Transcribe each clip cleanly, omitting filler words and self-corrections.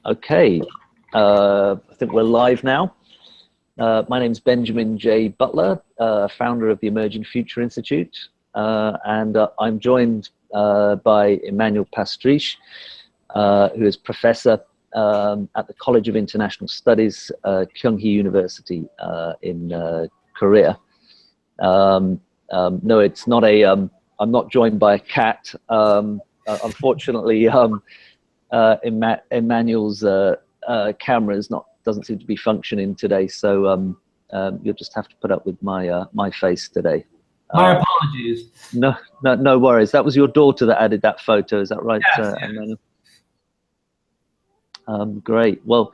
Okay, I think we're live now. My name's Benjamin J. Butler, founder of the Emerging Future Institute, and I'm joined by Emanuel Pastreich, who is professor at the College of International Studies, Kyunghee University in Korea. No, it's not a, I'm not joined by a cat. Unfortunately, Emmanuel's camera doesn't seem to be functioning today, so you'll just have to put up with my my face today. My apologies. No worries. That was your daughter that added that photo, is that right? Yes, Emmanuel? Great. Well,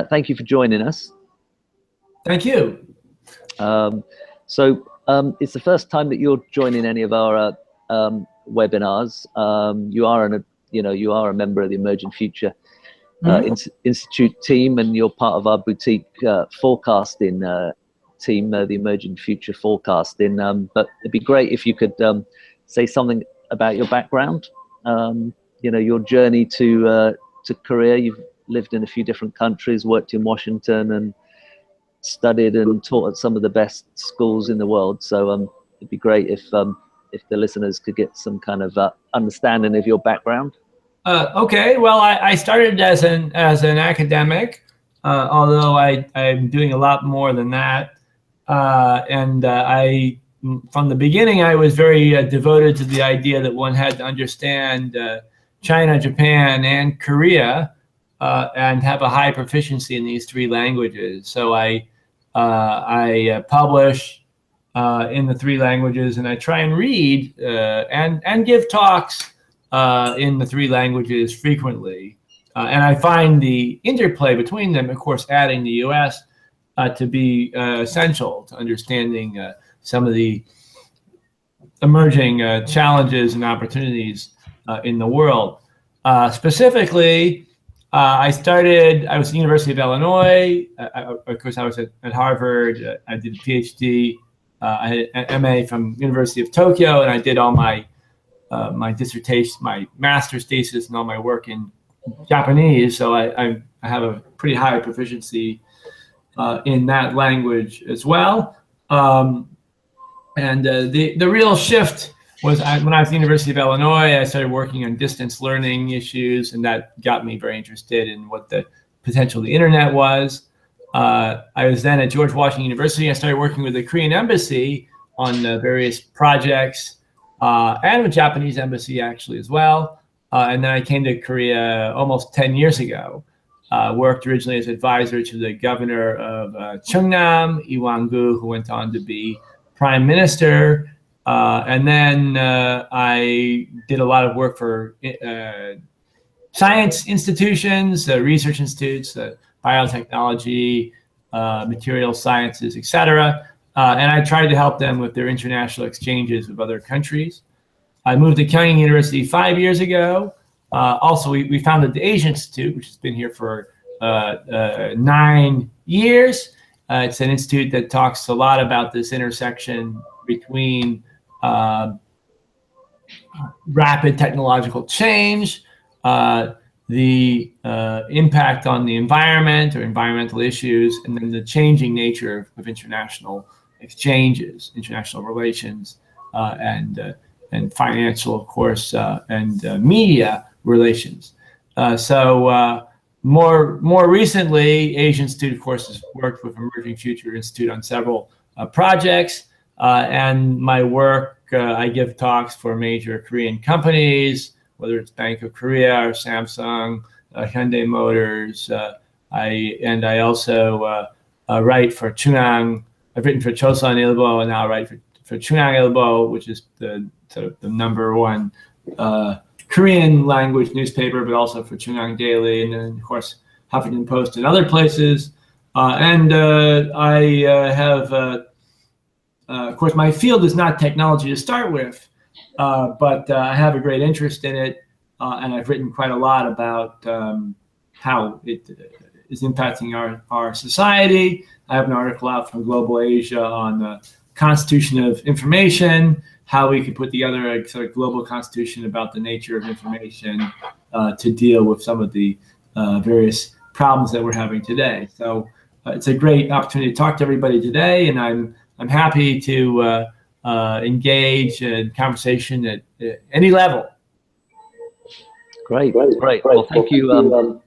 thank you for joining us. Thank you. It's the first time that you're joining any of our webinars. You are a member of the Emerging Future Institute team, and you're part of our boutique forecasting team, the Emerging Future Forecasting. But it'd be great if you could say something about your background. Your journey to Korea. You've lived in a few different countries, worked in Washington, and studied and taught at some of the best schools in the world. So it'd be great if the listeners could get some kind of understanding of your background. Okay, well, I started as an academic, although I'm doing a lot more than that. From the beginning, I was very devoted to the idea that one had to understand China, Japan, and Korea, and have a high proficiency in these three languages. So I publish in the three languages, and I try and read and give talks in the three languages frequently. And I find the interplay between them, of course, adding the US, to be essential to understanding some of the emerging challenges and opportunities in the world. Specifically, I was at the University of Illinois. Of course, I was at Harvard. I did a PhD. I had an MA from University of Tokyo, and I did all my dissertation, my master's thesis, and all my work in Japanese. So I have a pretty high proficiency in that language as well. The real shift was when I was at the University of Illinois. I started working on distance learning issues, and that got me very interested in what the potential of the internet was. I was then at George Washington University. I started working with the Korean embassy on various projects, and with Japanese embassy actually as well. And then I came to Korea almost 10 years ago. Worked originally as advisor to the governor of Cheongnam, Lee Wang-gu, who went on to be prime minister. And then I did a lot of work for science institutions, research institutes, biotechnology, material sciences, etc. And I tried to help them with their international exchanges with other countries. I moved to Kyunghee University 5 years ago. Also, we founded the Asia Institute, which has been here for 9 years. It's an institute that talks a lot about this intersection between rapid technological change, the impact on the environment or environmental issues, and then the changing nature of international exchanges, international relations, and financial, of course, and media relations. More recently, Asia Institute, of course, has worked with Emerging Future Institute on several projects. And my work, I give talks for major Korean companies, whether it's Bank of Korea or Samsung, Hyundai Motors. I also write for Chunang. I've written for Chosun Ilbo, and now I write for Chunang Ilbo, which is the sort of the #1 Korean language newspaper, but also for Chunang Daily, and then of course Huffington Post and other places. I have, of course, my field is not technology to start with, but I have a great interest in it, and I've written quite a lot about how it is impacting our society. I have an article out from Globalisation on the Constitution of Information, how we could put together a sort of global constitution about the nature of information to deal with some of the various problems that we're having today. So it's a great opportunity to talk to everybody today, and I'm happy to engage in conversation at any level. Great. Well, thank you.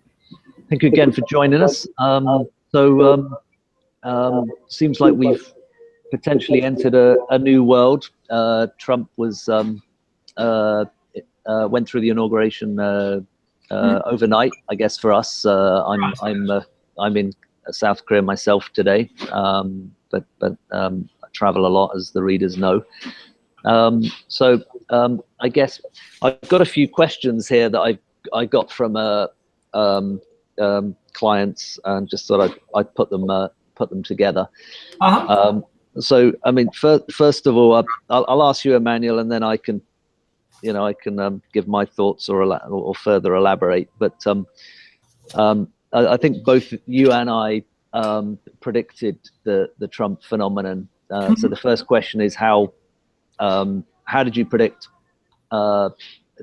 Thank you again for joining us. Seems like we've potentially entered a new world. Trump was went through the inauguration overnight, I guess, for us. I'm in South Korea myself today, but I travel a lot, as the readers know. I guess I've got a few questions here that I got from clients, and just thought I'd put them together. So I mean, first of all, I'll ask you, Emanuel, and then I can give my thoughts or further elaborate. But I think both you and I predicted the Trump phenomenon. So the first question is how did you predict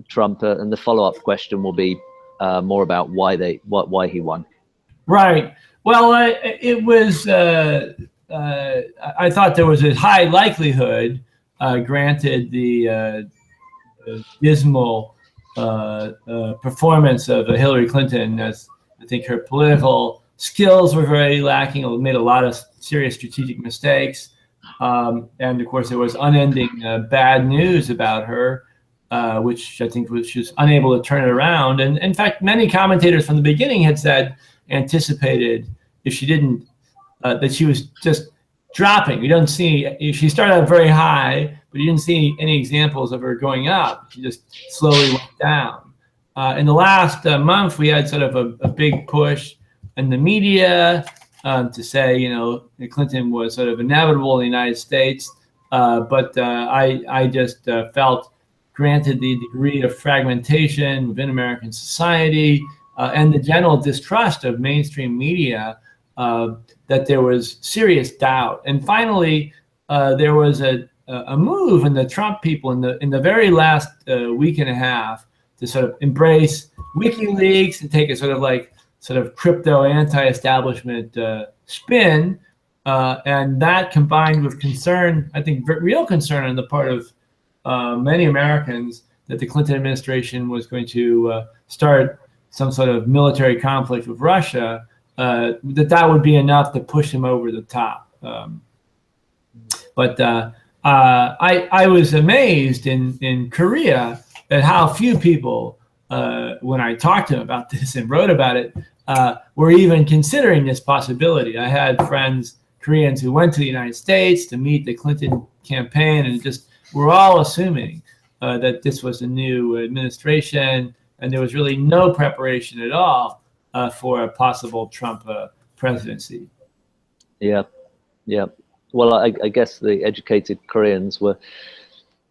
Trump? And the follow-up question will be more about why he won. Right. Well, it was. I thought there was a high likelihood, granted the dismal performance of Hillary Clinton, as I think her political skills were very lacking, made a lot of serious strategic mistakes. And of course, there was unending bad news about her, which I think she was unable to turn it around. And in fact, many commentators from the beginning had anticipated if she didn't, that she was just dropping. You don't see, she started out very high, but you didn't see any examples of her going up. She just slowly went down. In the last month, we had sort of a big push in the media to say, Clinton was sort of inevitable in the United States. But I just felt, granted the degree of fragmentation within American society and the general distrust of mainstream media, that there was serious doubt. And finally, there was a move in the Trump people in the very last week and a half to sort of embrace WikiLeaks and take a sort of crypto anti-establishment spin, and that combined with concern, I think real concern on the part of many Americans that the Clinton administration was going to start some sort of military conflict with Russia, that would be enough to push him over the top. But I was amazed in Korea at how few people, when I talked to them about this and wrote about it, were even considering this possibility. I had friends, Koreans, who went to the United States to meet the Clinton campaign, and just were all assuming that this was a new administration, and there was really no preparation at all for a possible Trump presidency. Yeah. Well, I guess the educated Koreans were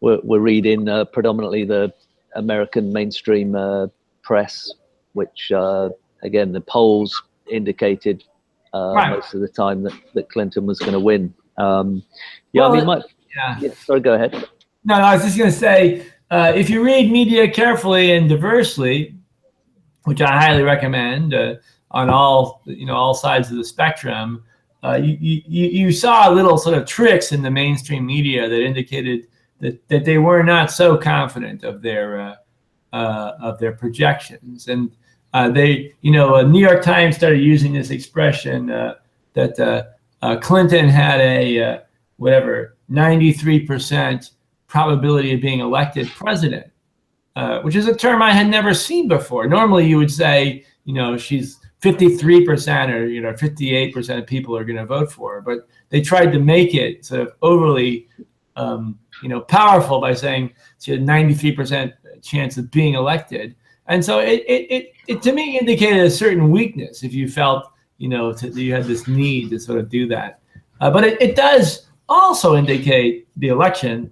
reading predominantly the American mainstream press, which again, the polls indicated most of the time that Clinton was going to win. Sorry, go ahead. No, I was just going to say, if you read media carefully and diversely, which I highly recommend, on all sides of the spectrum, you saw little sort of tricks in the mainstream media that indicated that they were not so confident of their projections. And New York Times started using this expression that Clinton had a 93% probability of being elected president, which is a term I had never seen before. Normally, you would say, she's 53% or 58% of people are going to vote for her, but they tried to make it sort of overly powerful by saying she had 93% chance of being elected. And so it to me indicated a certain weakness if you felt that you had this need to sort of do that. But it does also indicate the election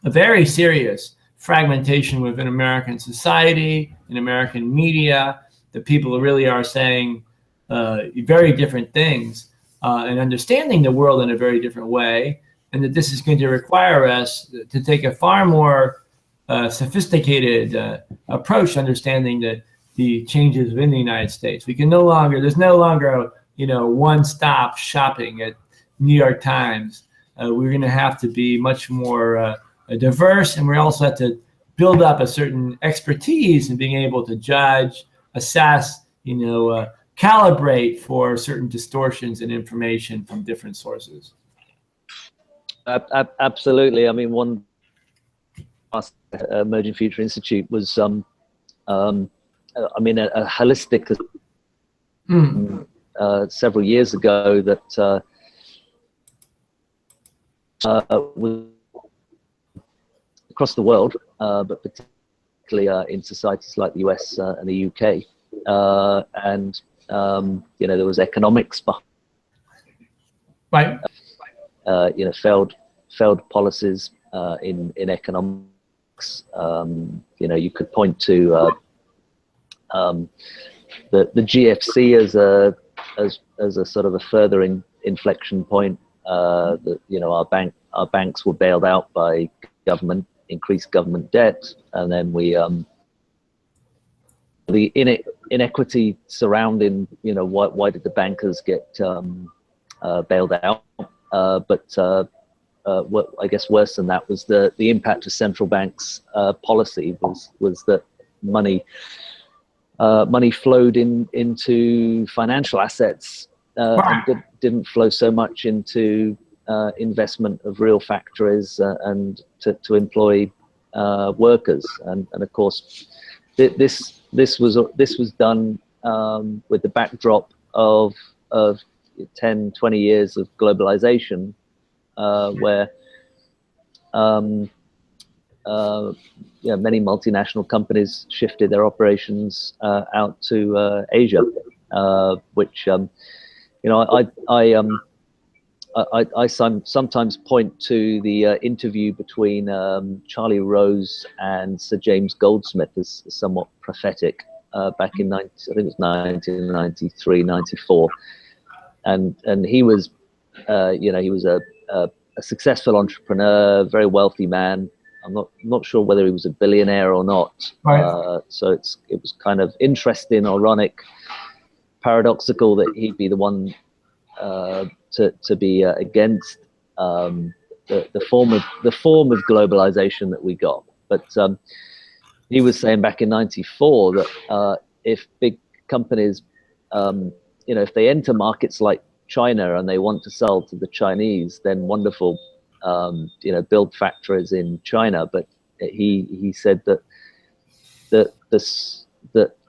a very serious fragmentation within American society, in American media, that people really are saying very different things and understanding the world in a very different way, and that this is going to require us to take a far more sophisticated approach to understanding that the changes within the United States. We can no longer, there's no longer, one-stop shopping at New York Times. We're going to have to be much more diverse, and we also have to build up a certain expertise in being able to judge, assess, calibrate for certain distortions in information from different sources. Absolutely. I mean, one Emerging Future Institute was, a holistic several years ago that was across the world, but particularly in societies like the US and the UK. There was economics behind, right? Failed policies in economics. You could point to the GFC as a sort of a further inflection point. Our banks were bailed out by government, increased government debt, and then the inequity surrounding, why did the bankers get bailed out? What I guess worse than that was the impact of central banks' policy was that money flowed into financial assets and didn't flow so much into investment of real factories and to employ workers. And of course, this was done with the backdrop of 10, 20 years of globalization, where many multinational companies shifted their operations out to Asia, which I sometimes point to the interview between Charlie Rose and Sir James Goldsmith as somewhat prophetic back in I think it was 1993, 94, and he was he was a successful entrepreneur, very wealthy man. I'm not sure whether he was a billionaire or not. Right. So it was kind of interesting, ironic, paradoxical that he'd be the one to be against the form of globalization that we got. But he was saying back in '94 that if big companies, if they enter markets like China and they want to sell to the Chinese, then wonderful, build factories in China. But he said that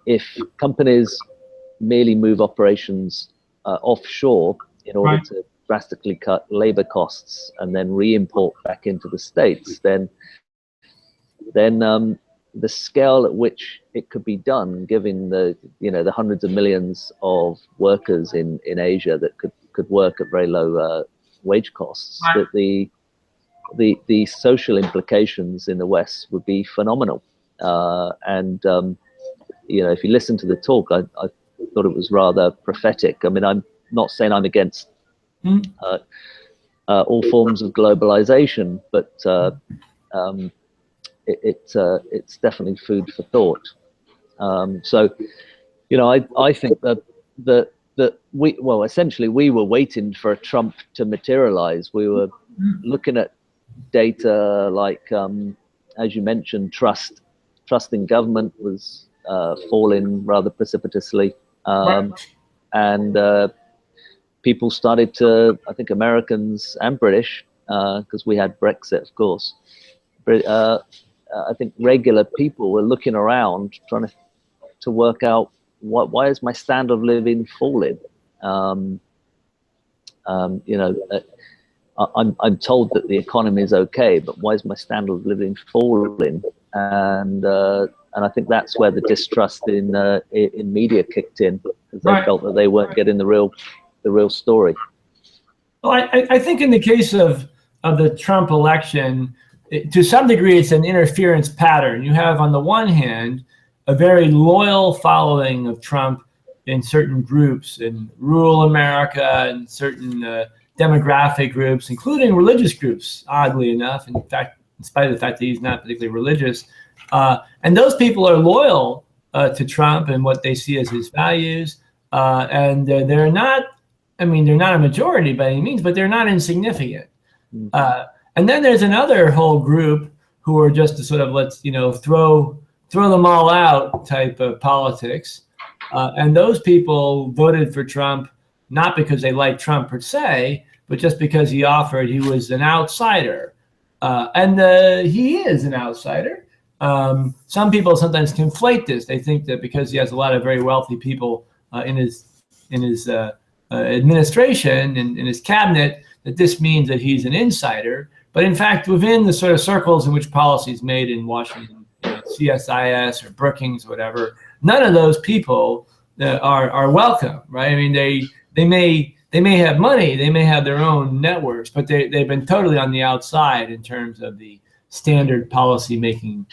if companies merely move operations offshore in order to drastically cut labor costs and then re-import back into the States, then the scale at which it could be done, given the the hundreds of millions of workers in Asia that could work at very low wage costs, that the social implications in the West would be phenomenal. If you listen to the talk, I thought it was rather prophetic. I mean, I'm not saying I'm against all forms of globalization, but it's definitely food for thought. I think that essentially we were waiting for a Trump to materialize. We were looking at data like, as you mentioned, trust in government was falling rather precipitously, and people started to, I think Americans and British, because we had Brexit, of course, but I think regular people were looking around trying to work out why is my standard of living falling. I'm told that the economy is okay, but why is my standard of living falling? And I think that's where the distrust in media kicked in, because they felt that they weren't getting the real story. Well, I think in the case of the Trump election, to some degree, it's an interference pattern. You have, on the one hand, a very loyal following of Trump in certain groups in rural America and certain demographic groups, including religious groups, oddly enough. In fact, in spite of the fact that he's not particularly religious. And those people are loyal to Trump and what they see as his values. And they're not, I mean, they're not a majority by any means, but they're not insignificant. And then there's another whole group who are just to sort of, let's, throw them all out type of politics. And those people voted for Trump, not because they like Trump per se, but just because he was an outsider. And he is an outsider. Some people sometimes conflate this. They think that because he has a lot of very wealthy people in his administration and in his cabinet, that this means that he's an insider. But in fact, within the sort of circles in which policy is made in Washington, CSIS or Brookings, whatever, none of those people are welcome, right? I mean, they may have money, they may have their own networks, but they've been totally on the outside in terms of the standard policy making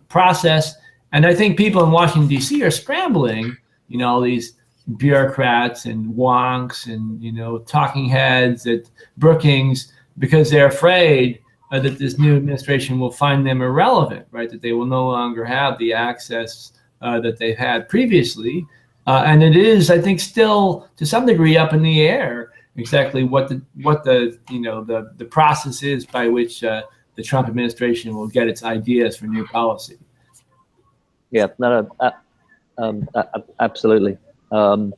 process. And I think people in Washington, D.C. are scrambling, all these bureaucrats and wonks and, talking heads at Brookings, because they're afraid that this new administration will find them irrelevant, right? That they will no longer have the access that they've had previously. And it is, I think, still to some degree up in the air exactly what the process is by which the Trump administration will get its ideas for new policy. Yeah, no, absolutely. I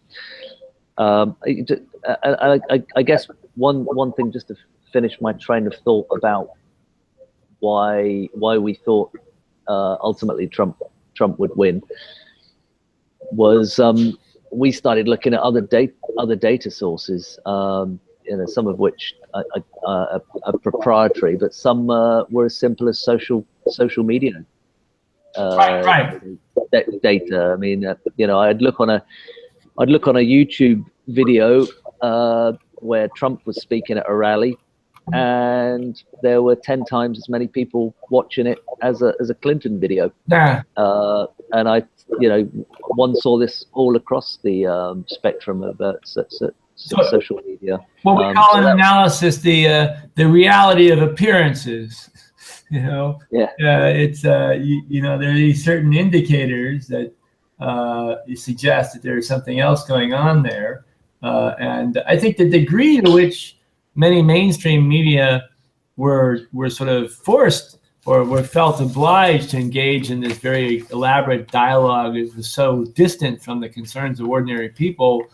guess one thing, just to finish my train of thought about why we thought ultimately Trump would win, was we started looking at other data sources, some of which are proprietary, but some were as simple as social media data. I mean, I'd look on a YouTube video where Trump was speaking at a rally, and there were 10 times as many people watching it as a Clinton video. Yeah. And one saw this all across the spectrum of social media. What we call in analysis the reality of appearances. Yeah. It's there are these certain indicators that suggest that there's something else going on there, and I think the degree to which many mainstream media were sort of forced or were felt obliged to engage in this very elaborate dialogue that was so distant from the concerns of ordinary people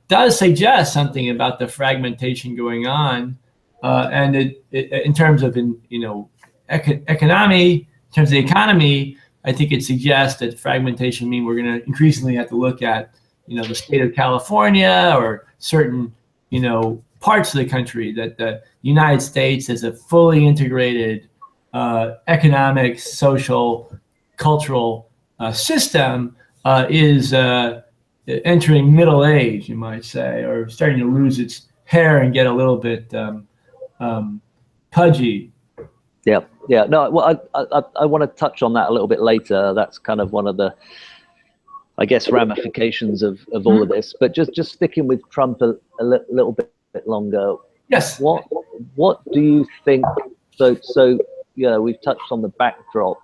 does suggest something about the fragmentation going on, and it in terms of economy, in terms of the economy, I think it suggests that fragmentation means we're going to increasingly have to look at the state of California or certain parts of the country, that the United States as a fully integrated economic, social, cultural system is entering middle age, you might say, or starting to lose its hair and get a little bit pudgy. Yeah. No, well, I want to touch on that a little bit later. That's kind of one of the, I guess, ramifications of all of this. But just sticking with Trump a little bit longer. Yes. What do you think? So we've touched on the backdrop,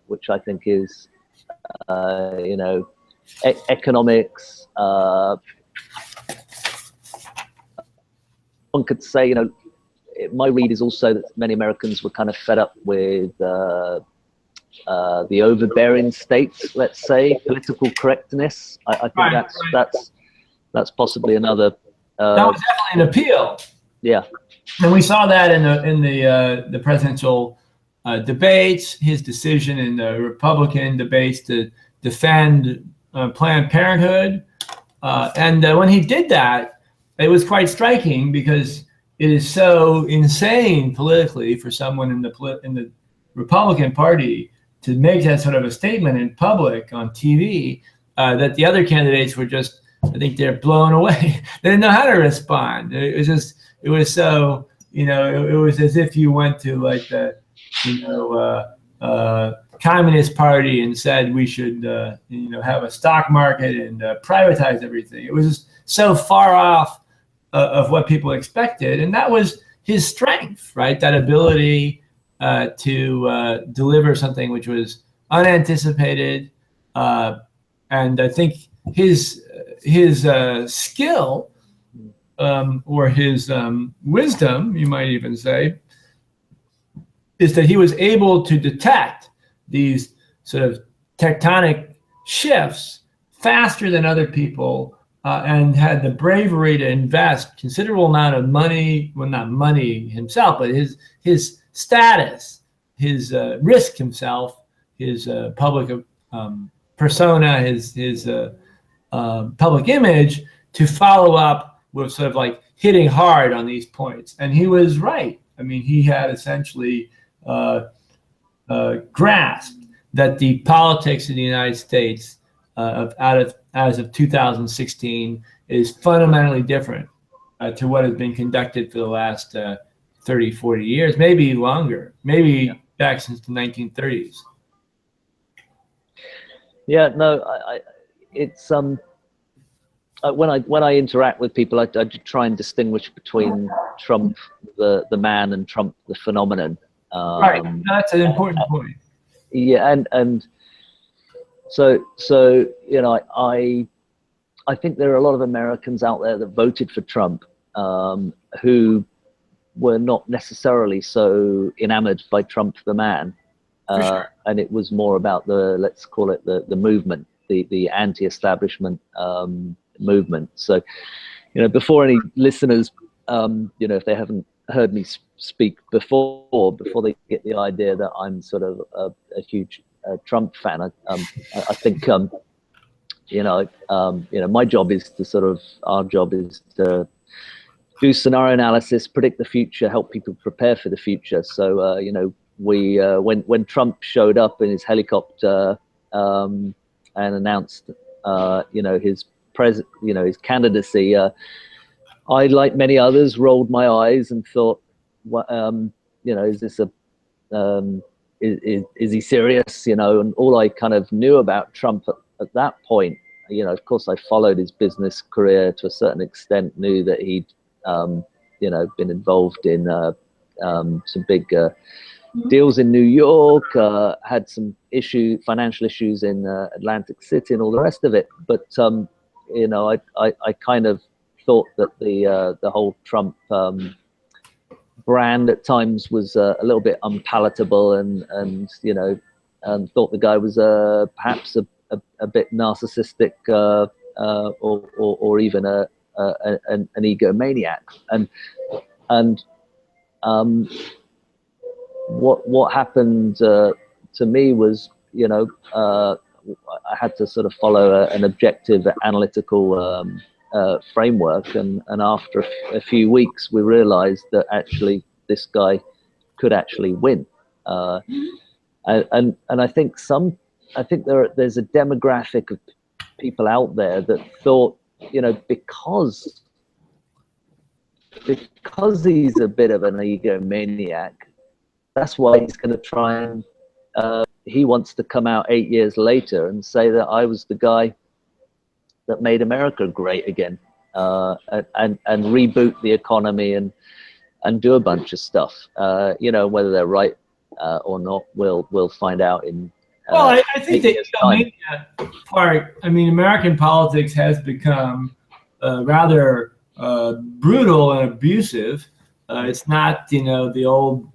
which I think is, economics. One could say, my read is also that many Americans were kind of fed up with the overbearing states, let's say, political correctness. I think that's possibly another. That was definitely an appeal. Yeah, and we saw that in the presidential debates. His decision in the Republican debates to defend Planned Parenthood, and when he did that, it was quite striking because it is so insane politically for someone in the Republican Party to make that sort of a statement in public on TV that the other candidates were just, I think they're blown away. They didn't know how to respond. It was so, it was as if you went to like the, Communist Party and said we should, have a stock market and privatize everything. It was just so far off of what people expected, and that was his strength, right? That ability to deliver something which was unanticipated, And I think his skill, or his wisdom, you might even say, is that he was able to detect these sort of tectonic shifts faster than other people, and had the bravery to invest considerable amount of money, well, not money himself, but his status, his risk himself, his public persona, his public image, to follow up with sort of like hitting hard on these points. And he was right. I mean, he had essentially grasped that the politics in the United States as of 2016 is fundamentally different to what has been conducted for the last 30, 40 years, maybe longer, maybe back since the 1930s. Yeah, no, it's when I interact with people, I try and distinguish between Trump the man and Trump the phenomenon. Right, that's an important point. Yeah, and so you know, I think there are a lot of Americans out there that voted for Trump who were not necessarily so enamored by Trump the man. Sure. And it was more about the, let's call it the movement, the anti-establishment movement. So, you know, before any listeners, you know, if they haven't heard me speak before they get the idea that I'm sort of a huge Trump fan, I think, you know, my job is to sort of, our job is to do scenario analysis, predict the future, help people prepare for the future. So, you know, we when Trump showed up in his helicopter and announced you know, his his candidacy, I, like many others, rolled my eyes and thought, what, you know, is this is he serious? You know, and all I kind of knew about Trump at that point, you know, of course I followed his business career to a certain extent, knew that he'd you know, been involved in some big deals in New York, had some financial issues in Atlantic City and all the rest of it. But, you know, I kind of thought that the whole Trump brand at times was a little bit unpalatable, and you know, thought the guy was perhaps a bit narcissistic, or even an egomaniac. And what happened to me was, you know, I had to sort of follow an objective analytical framework, and after a few weeks we realized that actually this guy could actually win, and I think there's a demographic of people out there that thought, you know, because he's a bit of an egomaniac, that's why he's going to try and he wants to come out 8 years later and say that I was the guy that made America great again, and reboot the economy and do a bunch of stuff. You know, whether they're right or not, we'll find out in. Well, I think the egomania part, I mean, American politics has become rather brutal and abusive. It's not, you know, the old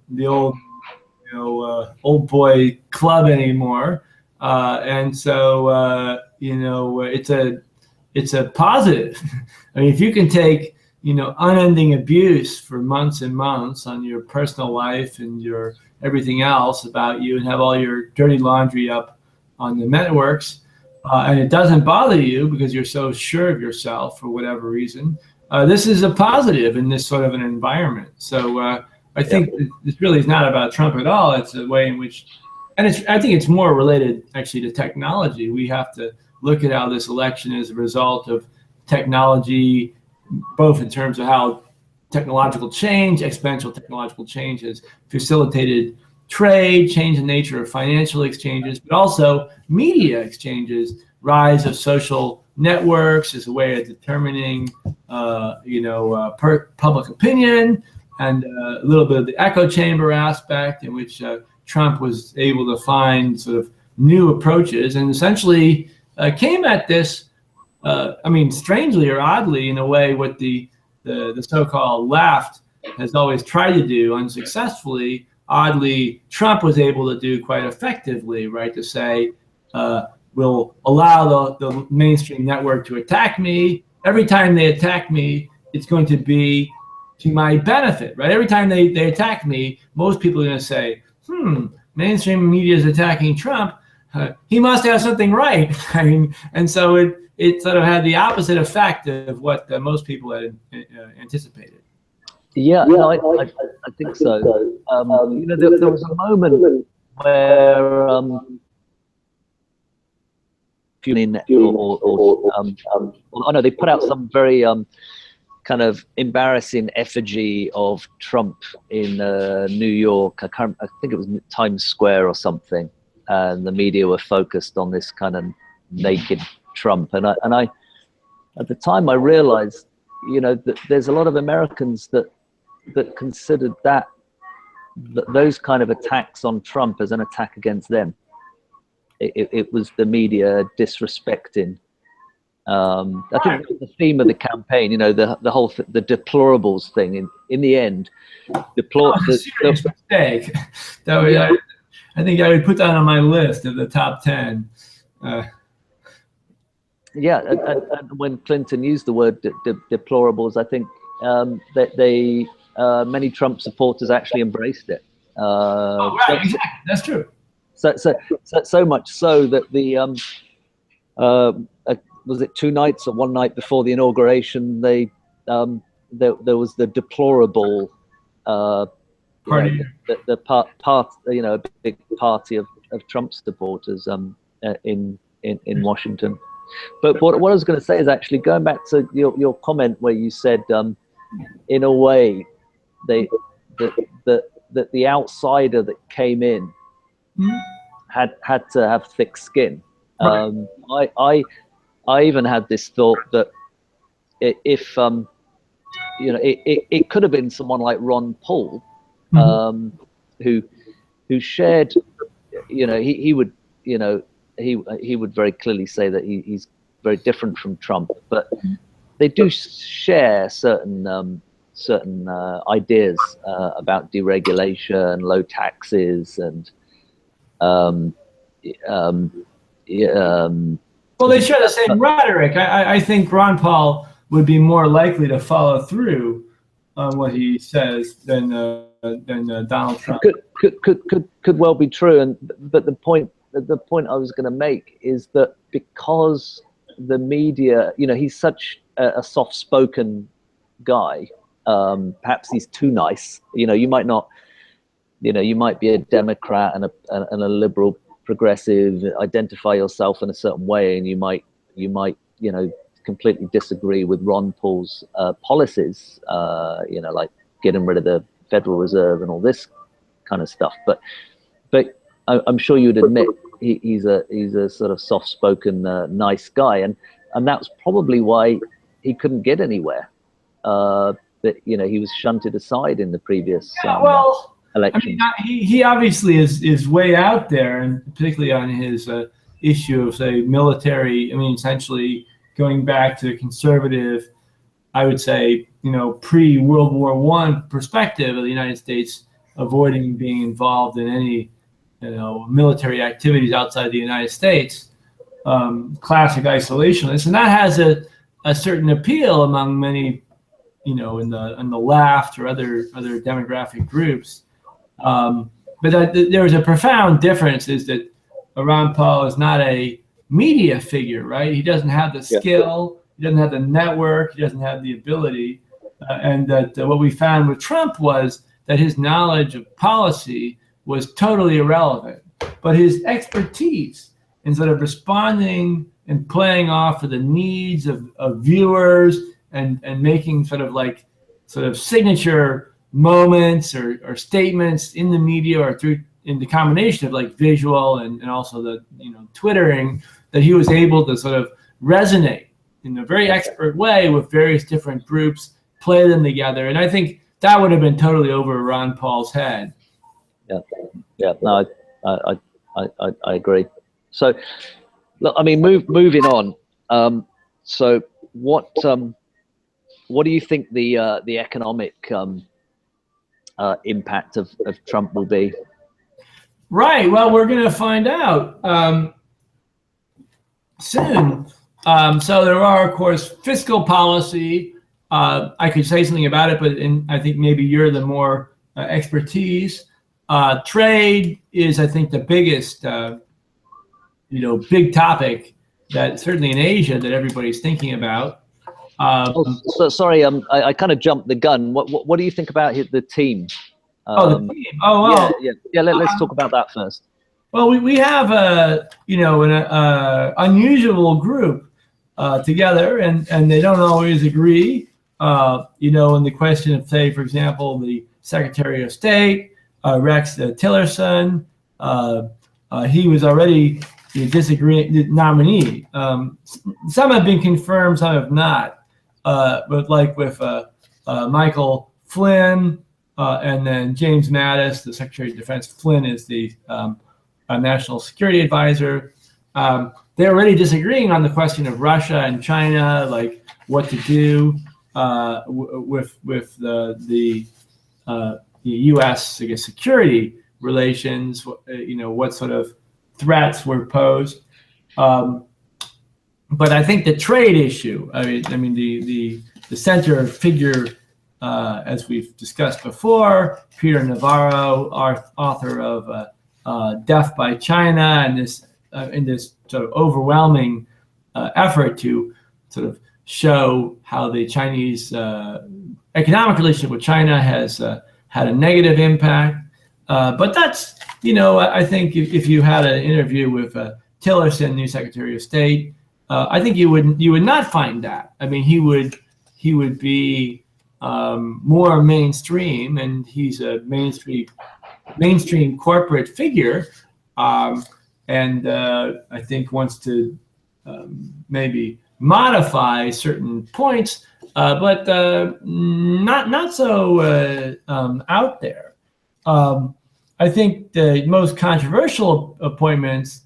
old boy club anymore, and so you know, it's a positive. I mean, if you can take, you know, unending abuse for months and months on your personal life and your everything else about you, and have all your dirty laundry up on the networks, and it doesn't bother you because you're so sure of yourself for whatever reason, this is a positive in this sort of an environment. So I think this really is not about Trump at all. It's a way in which, and I think it's more related actually to technology. We have to look at how this election is a result of technology, both in terms of how technological change, exponential technological change, has facilitated trade, change the nature of financial exchanges, but also media exchanges, rise of social networks as a way of determining, public opinion, and a little bit of the echo chamber aspect in which Trump was able to find sort of new approaches, and essentially came at this, I mean, strangely or oddly in a way, what the so-called left has always tried to do unsuccessfully. Oddly, Trump was able to do quite effectively, right? To say, we'll allow the mainstream network to attack me. Every time they attack me, it's going to be to my benefit, right? Every time they attack me, most people are going to say, mainstream media is attacking Trump. He must have something right. I mean, and so it sort of had the opposite effect of what most people had anticipated. Yeah, no, I think so. You know, there was a moment where oh no, they put out some very kind of embarrassing effigy of Trump in New York. I think it was Times Square or something, and the media were focused on this kind of naked Trump. And I at the time I realized, you know, that there's a lot of Americans that considered that those kind of attacks on Trump as an attack against them. It was the media disrespecting. I think the theme of the campaign, you know, the whole the deplorables thing. In the end, serious mistake. I think I would put that on my list of the top 10. Yeah, and when Clinton used the word deplorables, I think that many Trump supporters actually embraced it. Right, exactly. That's true. So much so that the was it 2 nights or 1 night before the inauguration, there was the deplorable party, the part you know, a big party of Trump supporters in Washington. But what I was going to say is actually going back to your comment where you said, in a way, that the outsider that came in had to have thick skin. Right. I even had this thought that if you know, it could have been someone like Ron Paul, who shared, you know, he would, you know, he would very clearly say that he's very different from Trump, but they do share certain ideas about deregulation, low taxes, and well, they share the same rhetoric. I think Ron Paul would be more likely to follow through on what he says than Donald Trump. Could well be true, but the point I was going to make is that because the media, you know, he's such a soft-spoken guy. Perhaps he's too nice. You know, you might not. You know, you might be a Democrat and a liberal progressive, identify yourself in a certain way, and you might you know, completely disagree with Ron Paul's policies. You know, like getting rid of the Federal Reserve and all this kind of stuff. But I'm sure you'd admit he's a sort of soft-spoken, nice guy, and that's probably why he couldn't get anywhere. That, you know, he was shunted aside in the previous election. I mean, he obviously is way out there, and particularly on his issue of, say, military. I mean, essentially going back to conservative, I would say, you know, pre-World War I perspective of the United States, avoiding being involved in any, you know, military activities outside the United States. Classic isolationist, and that has a certain appeal among many, you know, in the left or other demographic groups. But there is a profound difference, is that Ron Paul is not a media figure, right? He doesn't have the skill, he doesn't have the network, he doesn't have the ability. And that what we found with Trump was that his knowledge of policy was totally irrelevant. But his expertise in sort of responding and playing off of the needs of viewers and making sort of signature moments or statements in the media or in the combination of like visual and also the, you know, Twittering, that he was able to sort of resonate in a very expert way with various different groups, play them together. And I think that would have been totally over Ron Paul's head. Yeah, no, I agree. So, look, I mean, moving on. So, what do you think the economic impact of Trump will be? Right. Well, we're going to find out soon. So there are, of course, fiscal policy. I could say something about it, but I think maybe you're the more expertise. Trade is, I think, the biggest, big topic that certainly in Asia that everybody's thinking about. So sorry, I kind of jumped the gun. What do you think about the team? The team. Oh, well. Yeah. Let's talk about that first. Well, we have an unusual group together, and they don't always agree. In the question of, say, for example, the Secretary of State, Rex Tillerson, he was already the disagreeing nominee. Some have been confirmed, some have not. But like with Michael Flynn and then James Mattis, the Secretary of Defense. Flynn is the National Security Advisor. They're already disagreeing on the question of Russia and China, like what to do with the U.S. I guess security relations. What sort of threats were posed. But I think the trade issue. I mean the center figure, as we've discussed before, Peter Navarro, author of Death by China, and in this sort of overwhelming effort to sort of show how the Chinese economic relationship with China has had a negative impact. But that's, I think if you had an interview with Tillerson, new Secretary of State, I think you would not find that. I mean, he would be more mainstream, and he's a mainstream corporate figure, and I think wants to maybe modify certain points, but not so out there. I think the most controversial appointments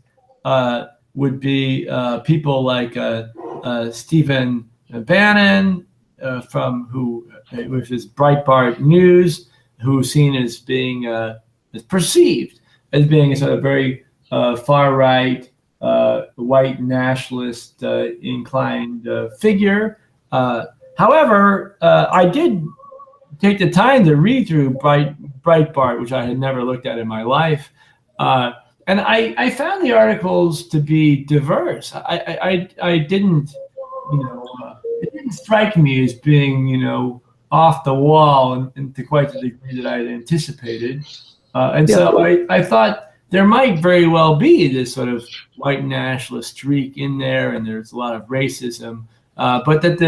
would be people like Stephen Bannon, with his Breitbart News, who's seen as being is perceived as being a sort of very far right, white nationalist inclined figure. However, I did take the time to read through Breitbart, which I had never looked at in my life. And I found the articles to be diverse. I didn't, it didn't strike me as being, off the wall and to quite the degree that I had anticipated. So I thought there might very well be this sort of white nationalist streak in there, and there's a lot of racism, but that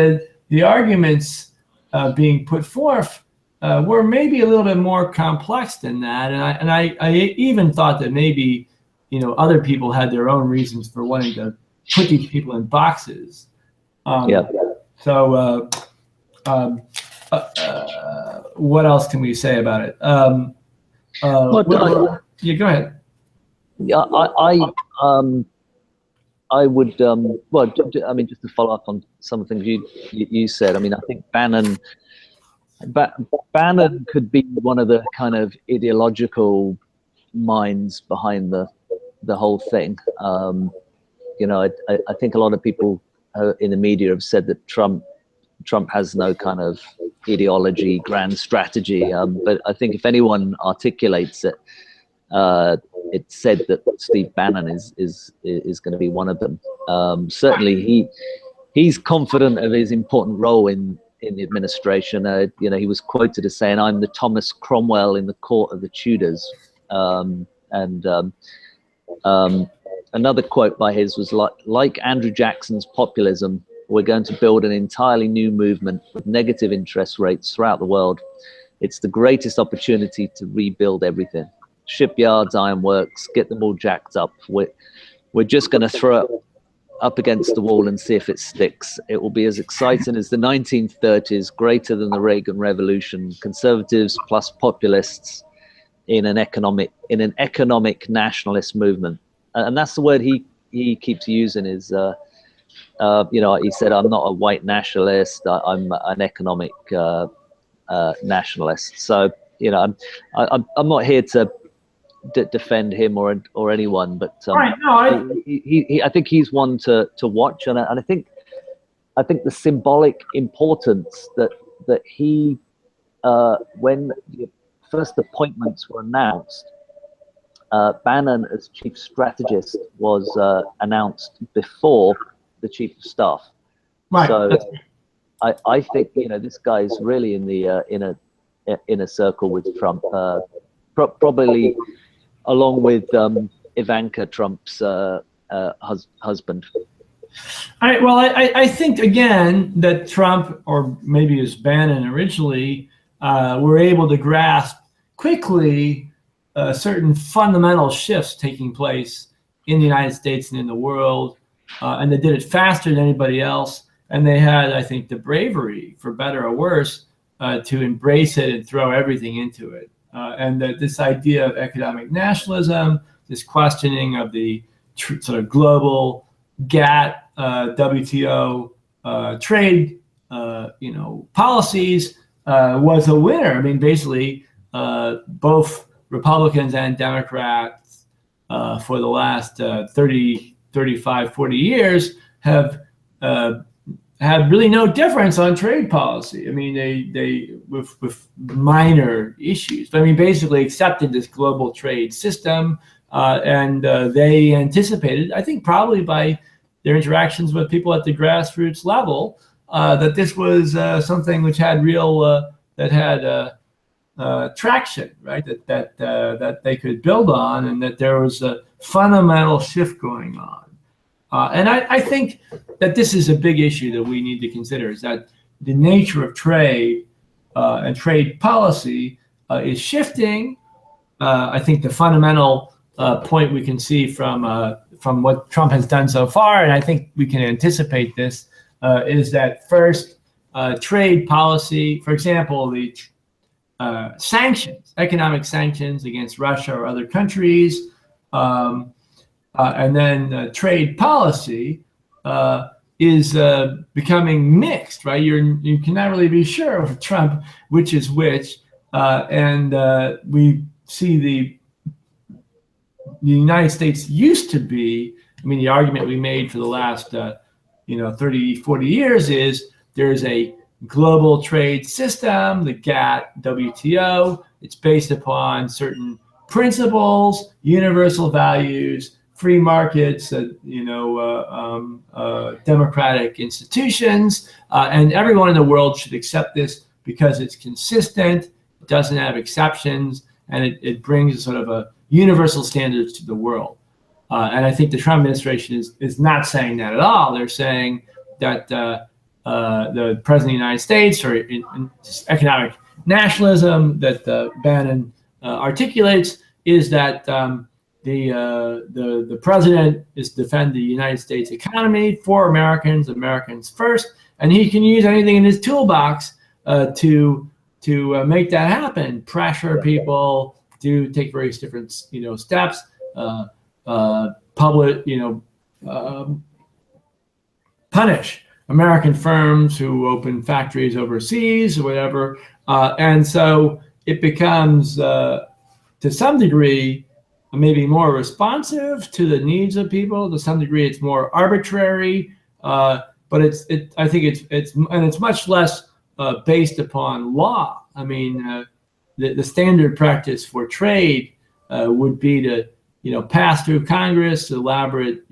the arguments being put forth were maybe a little bit more complex than that, and I even thought that maybe other people had their own reasons for wanting to put these people in boxes. So what else can we say about it? Yeah, go ahead. Yeah, I would well, I mean, just to follow up on some of the things you said. I mean, I think Bannon could be one of the kind of ideological minds behind the whole thing. I think a lot of people in the media have said that Trump has no kind of ideology, grand strategy. But I think if anyone articulates it, it's said that Steve Bannon is going to be one of them. Certainly, he's confident of his important role in the administration. He was quoted as saying, "I'm the Thomas Cromwell in the court of the Tudors." Another quote by his was like Andrew Jackson's populism, we're going to build an entirely new movement with negative interest rates throughout the world. It's the greatest opportunity to rebuild everything. Shipyards, ironworks, get them all jacked up. We're just going to throw it up against the wall and see if it sticks. It will be as exciting as the 1930s, greater than the Reagan Revolution. Conservatives plus populists in an economic nationalist movement. and that's the word he keeps using is, he said, I'm not a white nationalist, I'm an economic nationalist. So, I'm not here to defend him or anyone, but right, no, I think he's one to watch, and I think the symbolic importance that he, when the first appointments were announced, Bannon as chief strategist was announced before the chief of staff. right. So I think this guy's really in the inner circle with Trump, probably along with Ivanka Trump's husband. All right, well, I think, again, that Trump, or maybe it was Bannon originally, were able to grasp quickly certain fundamental shifts taking place in the United States and in the world, and they did it faster than anybody else. And they had, I think, the bravery, for better or worse, to embrace it and throw everything into it. And that this idea of economic nationalism, this questioning of the sort of global GATT, WTO trade, policies was a winner. I mean, basically, both Republicans and Democrats for the last 30, 35, 40 years have had really no difference on trade policy. I mean, they with minor issues, but I mean, basically accepted this global trade system, and they anticipated, I think, probably by their interactions with people at the grassroots level, that this was something which had real traction, right? That they could build on, and that there was a fundamental shift going on. And I think that this is a big issue that we need to consider, is that the nature of trade and trade policy is shifting. I think the fundamental point we can see from what Trump has done so far, and I think we can anticipate this, is that first, trade policy, for example, the sanctions, economic sanctions against Russia or other countries, and then trade policy is becoming mixed, right? You cannot really be sure with Trump which is which, and we see the United States used to be. I mean, the argument we made for the last 30, 40 years is there's a global trade system, the GATT, WTO. It's based upon certain principles, universal values, free markets, democratic institutions, and everyone in the world should accept this because it's consistent, it doesn't have exceptions, and it brings sort of a universal standards to the world. And I think the Trump administration is not saying that at all. They're saying that the president of the United States, or in economic nationalism that Bannon articulates, is that the president is to defend the United States economy for Americans, Americans first, and he can use anything in his toolbox to make that happen. Pressure people to take various different steps, punish American firms who open factories overseas or whatever, and so it becomes to some degree maybe more responsive to the needs of people. To some degree, it's more arbitrary, but I think it's much less based upon law. I mean, the standard practice for trade would be to pass through Congress elaborate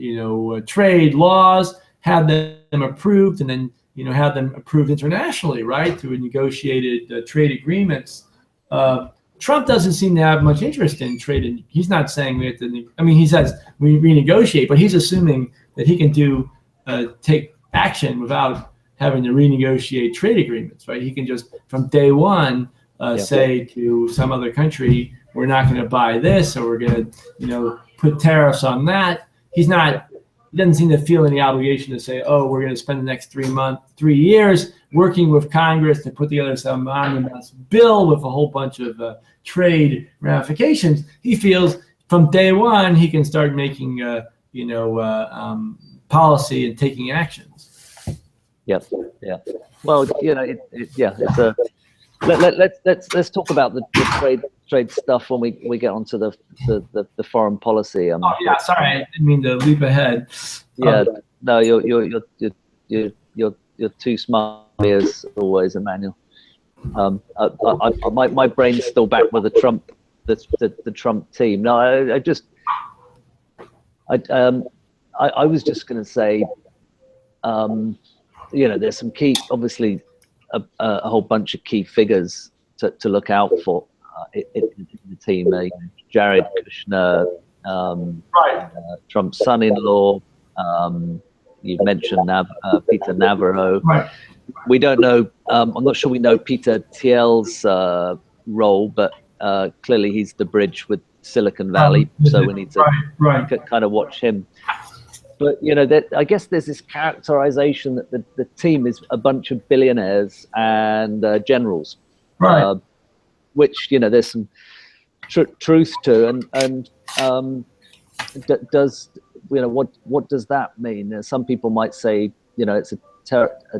trade laws, have them approved, and then have them approved internationally, right, through negotiated trade agreements. Trump doesn't seem to have much interest in trade, and he's not saying we have to. I mean, he says we renegotiate, but he's assuming that he can take action without having to renegotiate trade agreements, right? He can just from day one say to some other country, we're not going to buy this, or we're going to put tariffs on that. He doesn't seem to feel any obligation to say, oh, we're going to spend the next 3 years working with Congress to put together some omnibus bill with a whole bunch of trade ramifications. He feels from day one, he can start making, policy and taking actions. Yep. Yeah. Well, it's a. Let's talk about the trade stuff when we get onto the foreign policy. Oh yeah, sorry, I didn't mean to leap ahead. Yeah, no, you're too smart as always, Emanuel. My brain's still back with the Trump team. No, I was just going to say, there's some key, obviously, a whole bunch of key figures to look out for in the team. Jared Kushner, Trump's son-in-law. You mentioned Peter Navarro. Right. We don't know. I'm not sure we know Peter Thiel's role, but clearly he's the bridge with Silicon Valley, so we need to kind of watch him. But I guess there's this characterization that the team is a bunch of billionaires and generals, right? Which there's some truth to, and does what does that mean? Some people might say it's a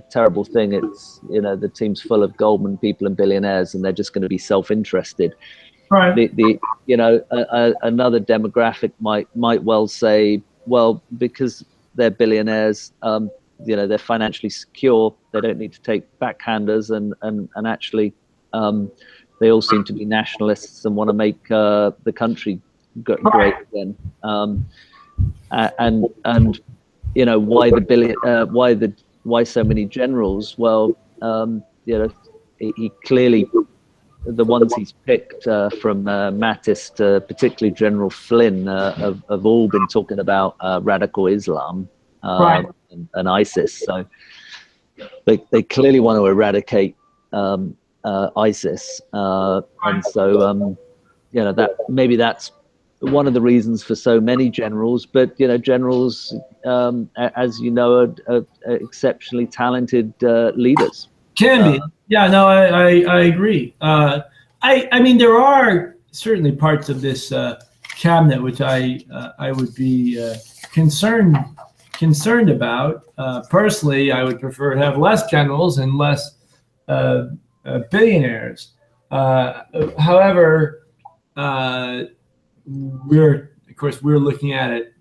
terrible thing. It's the team's full of Goldman people and billionaires, and they're just going to be self-interested. Right. Another demographic might well say, well, because they're billionaires, they're financially secure. They don't need to take backhanders, and actually, they all seem to be nationalists and want to make the country great again. Why so many generals? Well, he clearly, the ones he's picked from Mattis to particularly General Flynn have all been talking about radical Islam and ISIS. So they clearly want to eradicate ISIS, and so that maybe that's one of the reasons for so many generals. But generals, as you know, are exceptionally talented leaders. Can be. Yeah, no, I agree. I mean, there are certainly parts of this cabinet which I would be concerned about. Personally, I would prefer to have less generals and less billionaires. However, we're looking at it.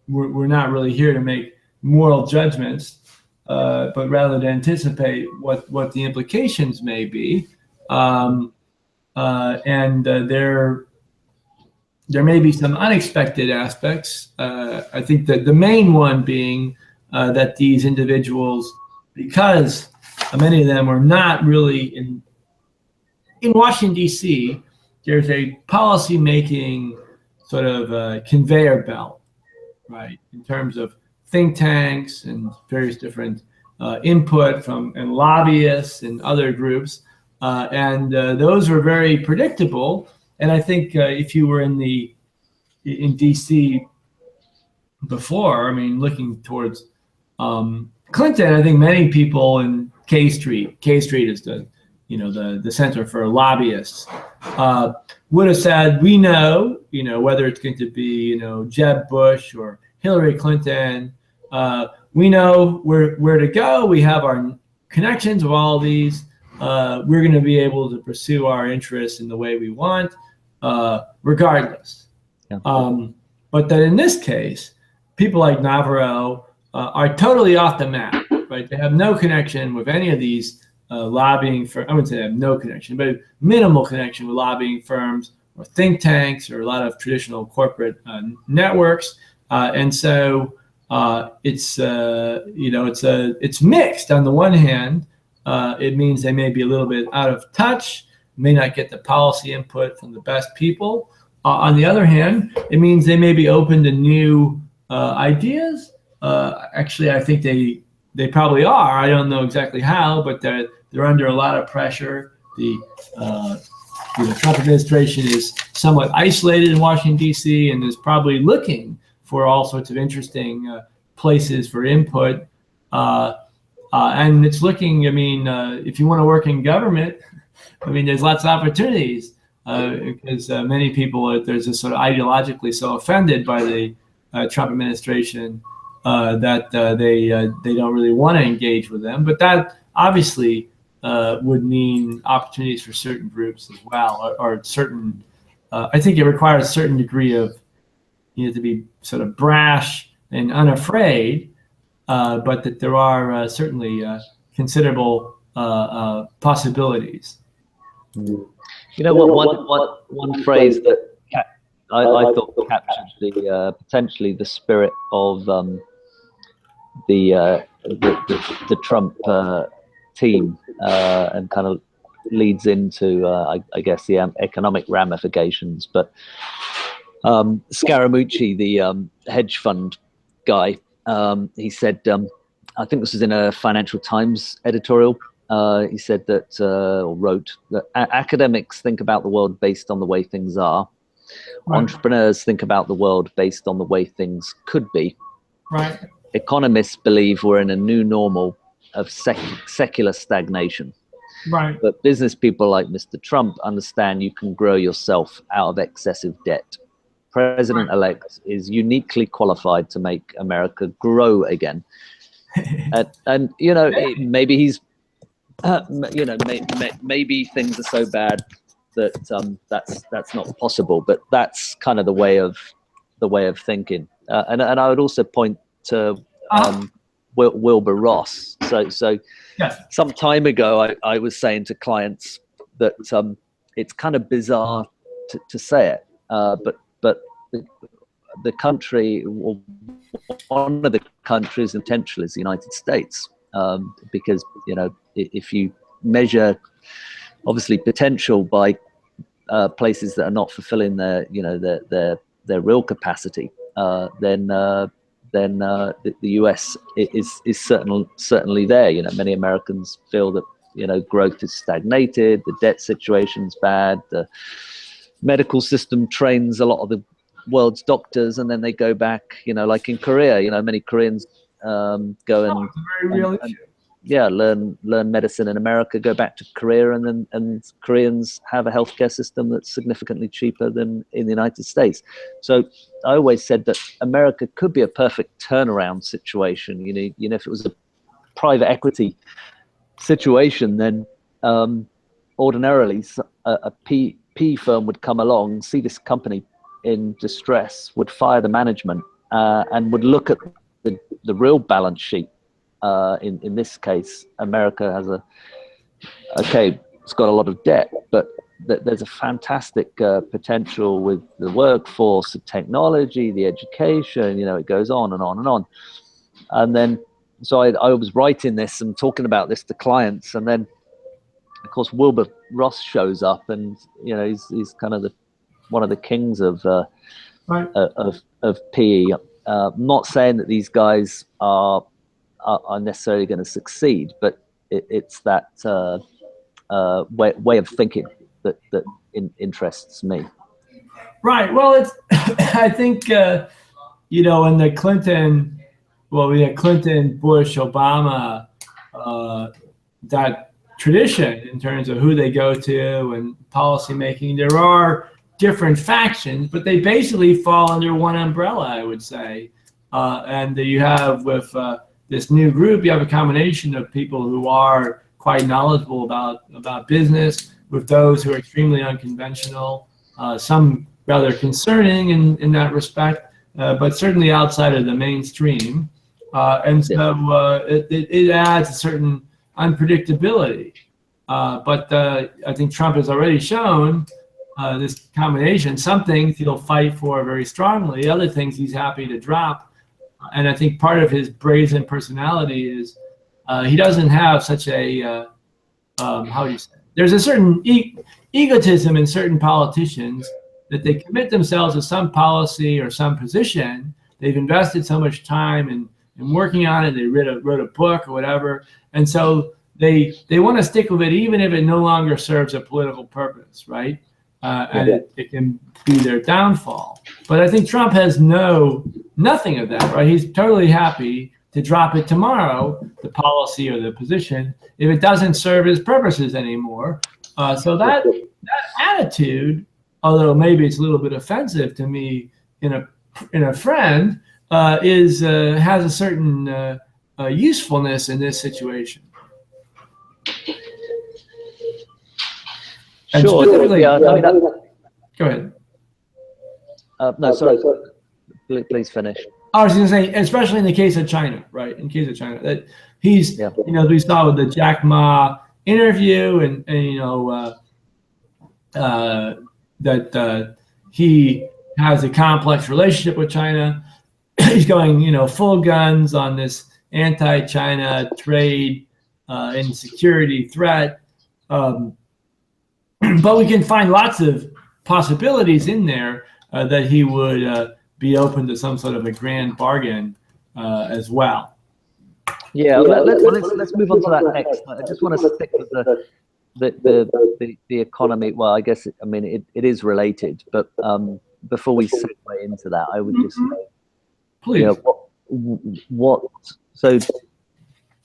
We're not really here to make moral judgments. But rather to anticipate what the implications may be, and there may be some unexpected aspects. I think that the main one being that these individuals, because many of them are not really in Washington D.C., there's a policy-making sort of conveyor belt, right, in terms of think tanks and various different input and lobbyists and other groups, and those were very predictable. And I think if you were in DC before, I mean, looking towards Clinton, I think many people in K Street is the center for lobbyists, would have said, we know, whether it's going to be Jeb Bush or Hillary Clinton. We know where to go. We have our connections with all these. We're going to be able to pursue our interests in the way we want, regardless. Yeah. But that in this case, people like Navarro are totally off the map, right? They have no connection with any of these lobbying firms. I wouldn't say they have no connection, but minimal connection with lobbying firms or think tanks or a lot of traditional corporate networks. And so it's mixed. On the one hand, it means they may be a little bit out of touch, may not get the policy input from the best people. On the other hand, it means they may be open to new ideas. Actually, I think they probably are. I don't know exactly how, but they're under a lot of pressure. The Trump administration is somewhat isolated in Washington, D.C., and is probably looking for all sorts of interesting places for input. And it's looking, I mean, if you want to work in government, I mean, there's lots of opportunities. because many people, there's a sort of ideologically so offended by the Trump administration that they don't really want to engage with them. But that obviously would mean opportunities for certain groups as well, or certain. I think it requires a certain degree of, you know, to be sort of brash and unafraid, but that there are certainly considerable possibilities. You know what? One phrase that I thought captured the potentially the spirit of the Trump team and kind of leads into I guess the economic ramifications. But Scaramucci, the hedge fund guy, he said, I think this was in a Financial Times editorial. He said that, or wrote that academics think about the world based on the way things are. Right. Entrepreneurs think about the world based on the way things could be. Right. Economists believe we're in a new normal of secular stagnation. Right. But business people like Mr. Trump understand you can grow yourself out of excessive debt. President-elect is uniquely qualified to make America grow again. and you know, maybe he's, you know, maybe things are so bad that that's not possible. But that's kind of the way of thinking. And I would also point to Wilbur Ross. So yes. Some time ago, I was saying to clients that it's kind of bizarre to say it, but the country, one of the countries in potential is the United States, because, you know, if you measure obviously potential by places that are not fulfilling their, you know, their real capacity, then the US is certainly there. You know, many Americans feel that, you know, growth is stagnated, the debt situation's bad, the medical system trains a lot of the world's doctors, and then they go back, you know, like in Korea, you know, many Koreans go and learn medicine in America, go back to Korea, and Koreans have a healthcare system that's significantly cheaper than in the United States. So I always said that America could be a perfect turnaround situation. You know, if it was a private equity situation, then ordinarily a P firm would come along, see this company in distress, would fire the management, and would look at the real balance sheet. In this case, America has it's got a lot of debt, but there's a fantastic potential with the workforce, the technology, the education, you know, it goes on and on and on. And then, so I was writing this and talking about this to clients, and then, of course, Wilbur Ross shows up, and, you know, he's kind of one of the kings of PE. Not saying that these guys are necessarily going to succeed, but it's that way of thinking that interests me. Right. Well, it's I think you know, in the Clinton, we had Clinton, Bush, Obama, that tradition in terms of who they go to and policy making. There are different factions, but they basically fall under one umbrella, I would say. And you have with this new group, you have a combination of people who are quite knowledgeable about business, with those who are extremely unconventional, some rather concerning in that respect, but certainly outside of the mainstream. And so it adds a certain unpredictability. But I think Trump has already shown this combination. Some things he'll fight for very strongly, other things he's happy to drop. And I think part of his brazen personality is he doesn't have such a, how do you say, there's a certain egotism in certain politicians that they commit themselves to some policy or some position. They've invested so much time in working on it. They wrote a book or whatever. And so they want to stick with it even if it no longer serves a political purpose, right? And it can be their downfall. But I think Trump has nothing of that, right? He's totally happy to drop it tomorrow, the policy or the position, if it doesn't serve his purposes anymore. So that attitude, although maybe it's a little bit offensive to me in a friend, has a certain usefulness in this situation. And sure. Yeah. I mean, go ahead. No, sorry. Please finish. I was going to say, especially in the case of China, right? In case of China, that he's, you know, we saw with the Jack Ma interview, and you know, that he has a complex relationship with China. He's going, you know, full guns on this anti-China trade and security threat. But we can find lots of possibilities in there that he would be open to some sort of a grand bargain as well. Yeah, let's move on to that next. I just want to stick with the economy. Well, I guess I mean it is related, but before we segue into that, I would just say, please. You know, so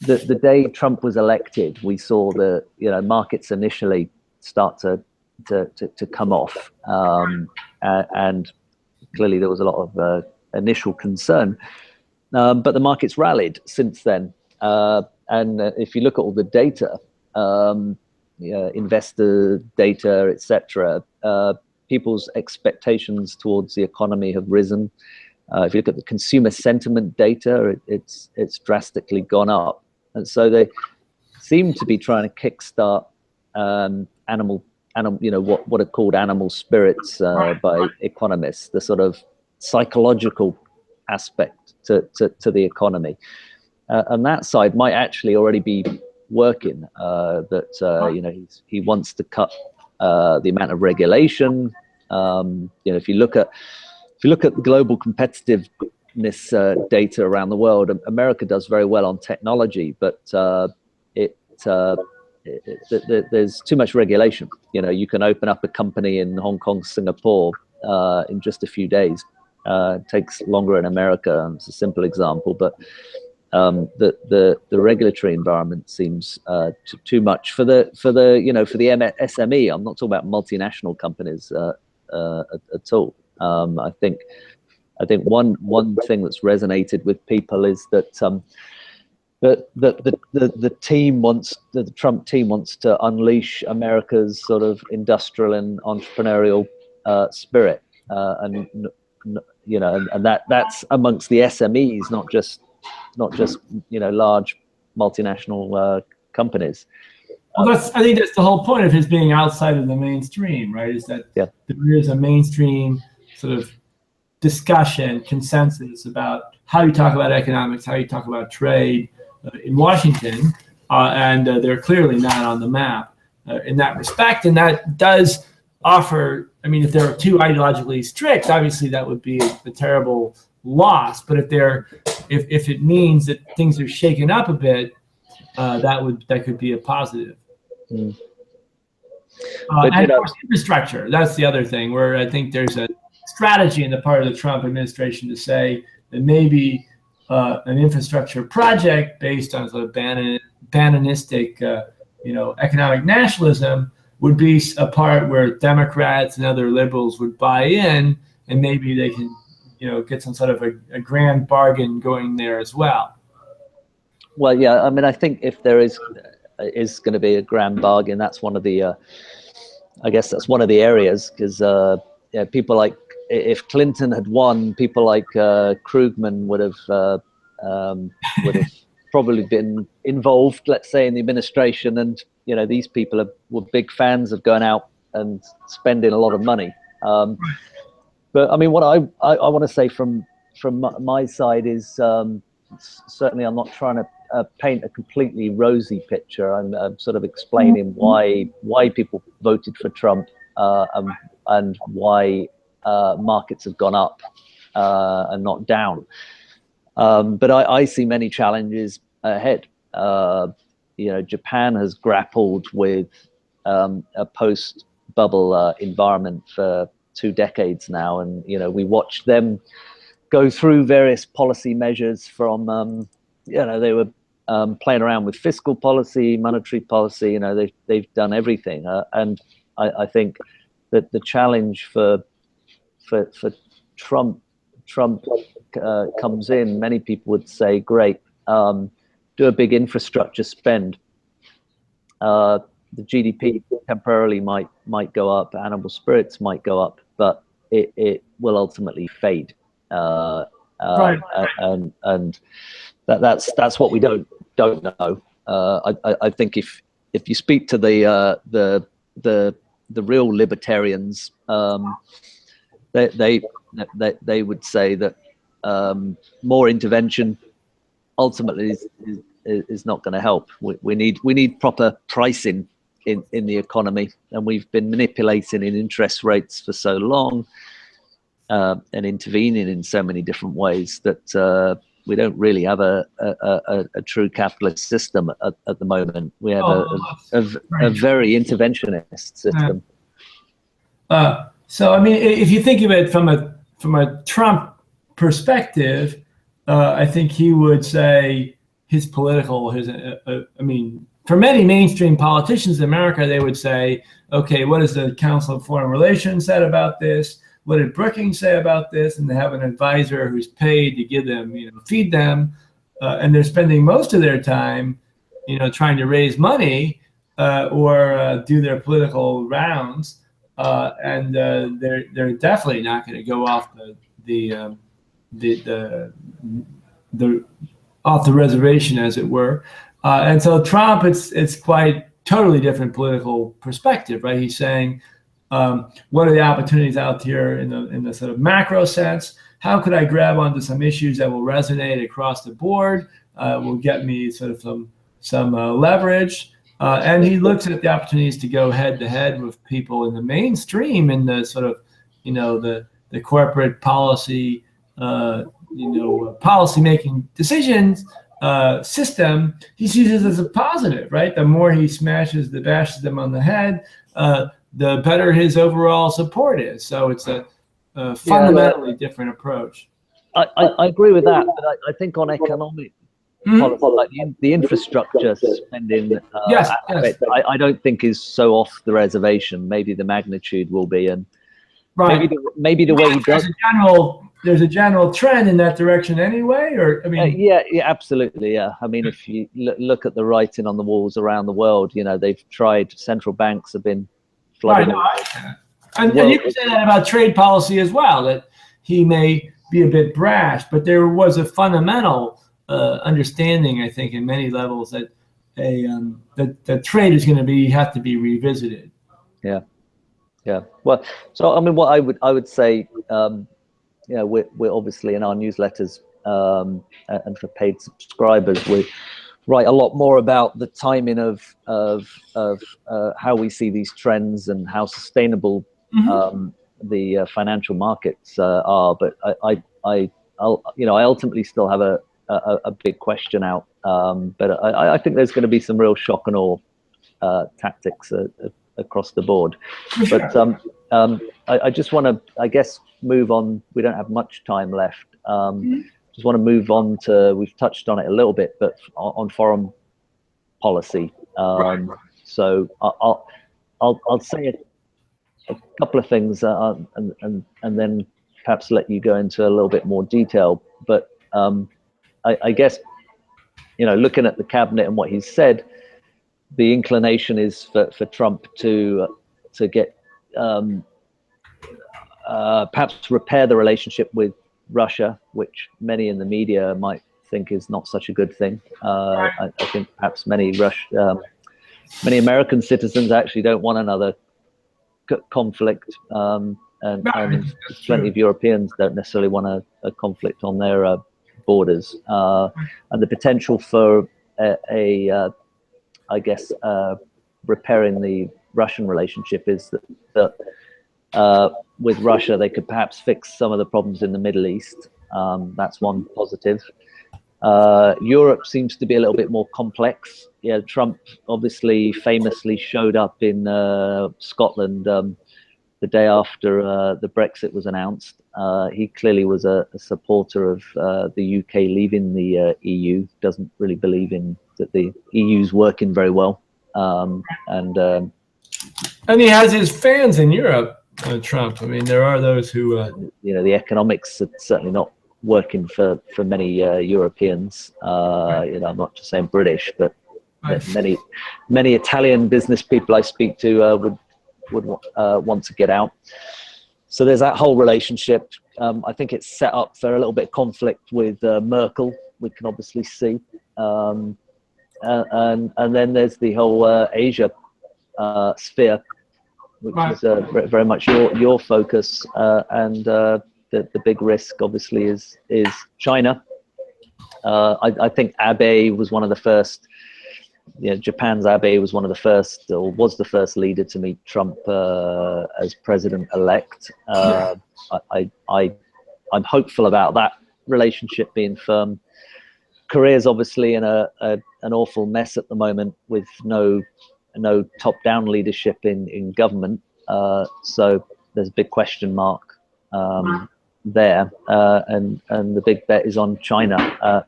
the day Trump was elected, we saw the markets initially start to come off, and clearly there was a lot of initial concern, but the markets rallied since then. And if you look at all the data, investor data, etc., people's expectations towards the economy have risen. If you look at the consumer sentiment data, it's drastically gone up, and so they seem to be trying to kickstart animal, what are called animal spirits by economists, the sort of psychological aspect to the economy, and that side might actually already be working. He wants to cut the amount of regulation. If you look at global competitiveness data around the world, America does very well on technology, but there's too much regulation. You can open up a company in Hong Kong, Singapore in just a few days. It takes longer in America. It's a simple example, but the regulatory environment seems too much for the SME. I'm not talking about multinational companies at all. I think one thing that's resonated with people is that the Trump team wants to unleash America's sort of industrial and entrepreneurial spirit, and that's amongst the SMEs, not just large multinational companies. Well, I think that's the whole point of his being outside of the mainstream, right? Is that there is a mainstream sort of discussion, consensus about how you talk about economics, how you talk about trade in Washington, and they're clearly not on the map in that respect. And that does offer, I mean, if they were too ideologically strict, obviously that would be a terrible loss. But if it means that things are shaken up a bit, that could be a positive. And of course, infrastructure, that's the other thing where I think there's a strategy in the part of the Trump administration to say that maybe an infrastructure project based on sort of Bannonistic economic nationalism would be a part where Democrats and other liberals would buy in, and maybe they can get some sort of a grand bargain going there as well. Well, yeah, I mean, I think if there is going to be a grand bargain, that's one of the, I guess that's one of the areas, because people like, if Clinton had won, people like Krugman would have probably been involved, let's say, in the administration, and these people were big fans of going out and spending a lot of money. But I mean, what I want to say from my side is certainly I'm not trying to paint a completely rosy picture. I'm sort of explaining why people voted for Trump and why markets have gone up and not down. But I see many challenges ahead. Japan has grappled with a post-bubble environment for 2 decades now, and we watched them go through various policy measures from they were playing around with fiscal policy, monetary policy. You know, they've done everything, and I think that the challenge for Trump comes in. Many people would say, great, do a big infrastructure spend. The GDP temporarily might go up, animal spirits might go up, but it will ultimately fade. Right. And that's what we don't know. I think if you speak to the real libertarians, they would say that more intervention ultimately is not going to help. We need proper pricing in the economy, and we've been manipulating in interest rates for so long, and intervening in so many different ways that we don't really have a true capitalist system at the moment. We have a very interventionist system. So I mean, if you think of it from a Trump perspective, I think he would say I mean, for many mainstream politicians in America, they would say, okay, what has the Council of Foreign Relations said about this? What did Brookings say about this? And they have an advisor who's paid to give them, feed them, and they're spending most of their time, trying to raise money or do their political rounds, and they're definitely not going to go off the off the reservation, as it were. And so Trump, it's quite totally different political perspective, right? He's saying, what are the opportunities out here in the sort of macro sense? How could I grab onto some issues that will resonate across the board, will get me sort of some leverage? And he looks at the opportunities to go head to head with people in the mainstream, in the sort of, the corporate policy, policy making decisions system. He sees it as a positive, right? The more he bashes them on the head, the better his overall support is. So it's a fundamentally different approach. I agree with that, but I think on economic policy, like the infrastructure spending aspect, I don't think is so off the reservation. Maybe the magnitude will be, and maybe the way he does. There's a general trend in that direction anyway, or I mean, yeah, absolutely, yeah. I mean, if you look at the writing on the walls around the world, they've tried. Central banks have been flooding. Right, and you can say that about trade policy as well. That he may be a bit brash, but there was a fundamental understanding, I think, in many levels that that trade is going to have to be revisited. Yeah. Well, so I mean, what I would say. We're obviously in our newsletters and for paid subscribers, we write a lot more about the timing of how we see these trends and how sustainable the financial markets are. But I ultimately still have a big question out. But I think there's going to be some real shock and awe tactics across the board. But I just want to, I guess, move on. We don't have much time left. Just want to move on to, we've touched on it a little bit, but on foreign policy. So I'll say a couple of things and then perhaps let you go into a little bit more detail. But I guess, looking at the cabinet and what he's said, the inclination is for Trump to get perhaps repair the relationship with Russia, which many in the media might think is not such a good thing. I think perhaps many American citizens actually don't want another conflict, and plenty of Europeans don't necessarily want a conflict on their borders. And the potential for I guess repairing the Russian relationship is that with Russia, they could perhaps fix some of the problems in the Middle East. That's one positive. Europe seems to be a little bit more complex. Yeah, Trump obviously famously showed up in Scotland the day after the Brexit was announced. He clearly was a supporter of the UK leaving the EU. Doesn't really believe in that the EU's working very well, and he has his fans in Europe. Trump. I mean, there are those who the economics are certainly not working for many Europeans. I'm not just saying British, but many Italian business people I speak to would want to get out. So there's that whole relationship. I think it's set up for a little bit of conflict with Merkel. We can obviously see, and then there's the whole Asia sphere, which is very much your focus, and the big risk obviously is China. I think Abe was one of the first. Japan's Abe was one of the first, or was the first leader to meet Trump as president-elect. I'm hopeful about that relationship being firm. Korea's obviously in an awful mess at the moment with no top-down leadership in government. So there's a big question mark there, and the big bet is on China.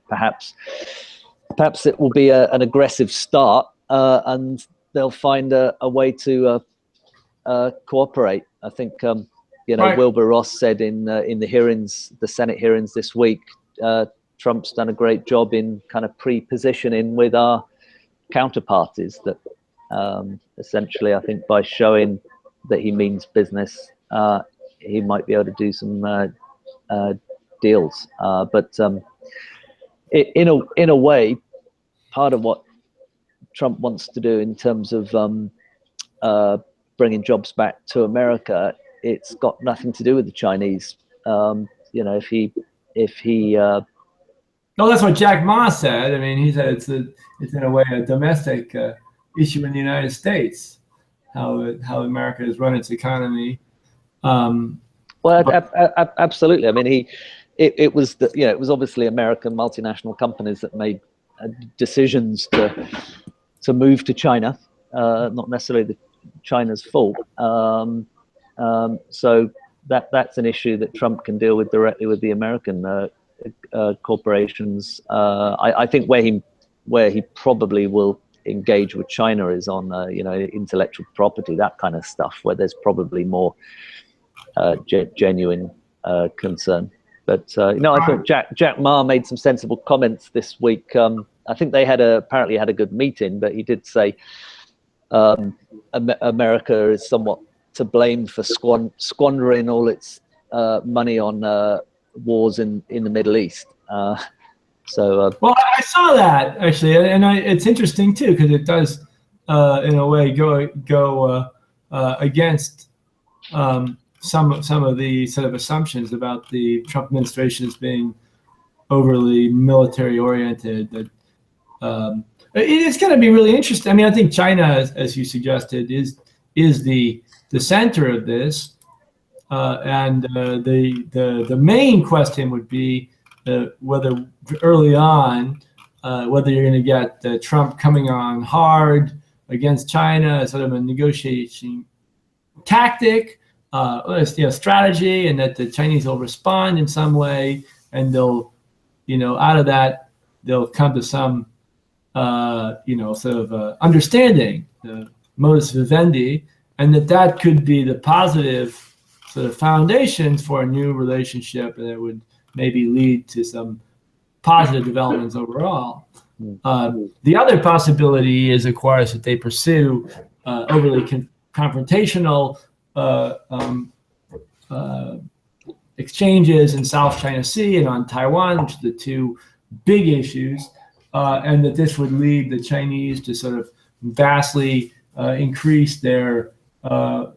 Perhaps it will be an aggressive start, and they'll find a way to cooperate. I think Wilbur Ross said in the hearings, the Senate hearings this week, Trump's done a great job in kind of pre-positioning with our counterparties. That essentially, I think by showing that he means business, he might be able to do some deals. But in a way, part of what Trump wants to do in terms of bringing jobs back to America, it's got nothing to do with the Chinese. If he no, that's what Jack Ma said. I mean, he said it's in a way a domestic issue in the United States, how America has run its economy. Absolutely. I mean, it was obviously American multinational companies that made decisions to move to China, not necessarily China's fault. So that's an issue that Trump can deal with directly with the American corporations. I think where he probably will engage with China is on intellectual property, that kind of stuff, where there's probably more genuine concern. But I thought Jack Ma made some sensible comments this week. I think they apparently had a good meeting, but he did say America is somewhat to blame for squandering all its money on wars in the Middle East. Well, I saw that actually, and it's interesting too, because it does in a way go against some of the sort of assumptions about the Trump administration as being overly military oriented. That it's going to be really interesting. I mean, I think China, as you suggested, is the center of this, and the main question would be whether early on whether you're going to get Trump coming on hard against China as sort of a negotiation tactic, strategy, and that the Chinese will respond in some way, and they'll, out of that, they'll come to some, sort of understanding, the modus vivendi, and that could be the positive sort of foundations for a new relationship, and it would maybe lead to some positive developments overall. The other possibility is, of course, that they pursue overly confrontational exchanges in South China Sea and on Taiwan, which are the two big issues, and that this would lead the Chinese to sort of vastly increase their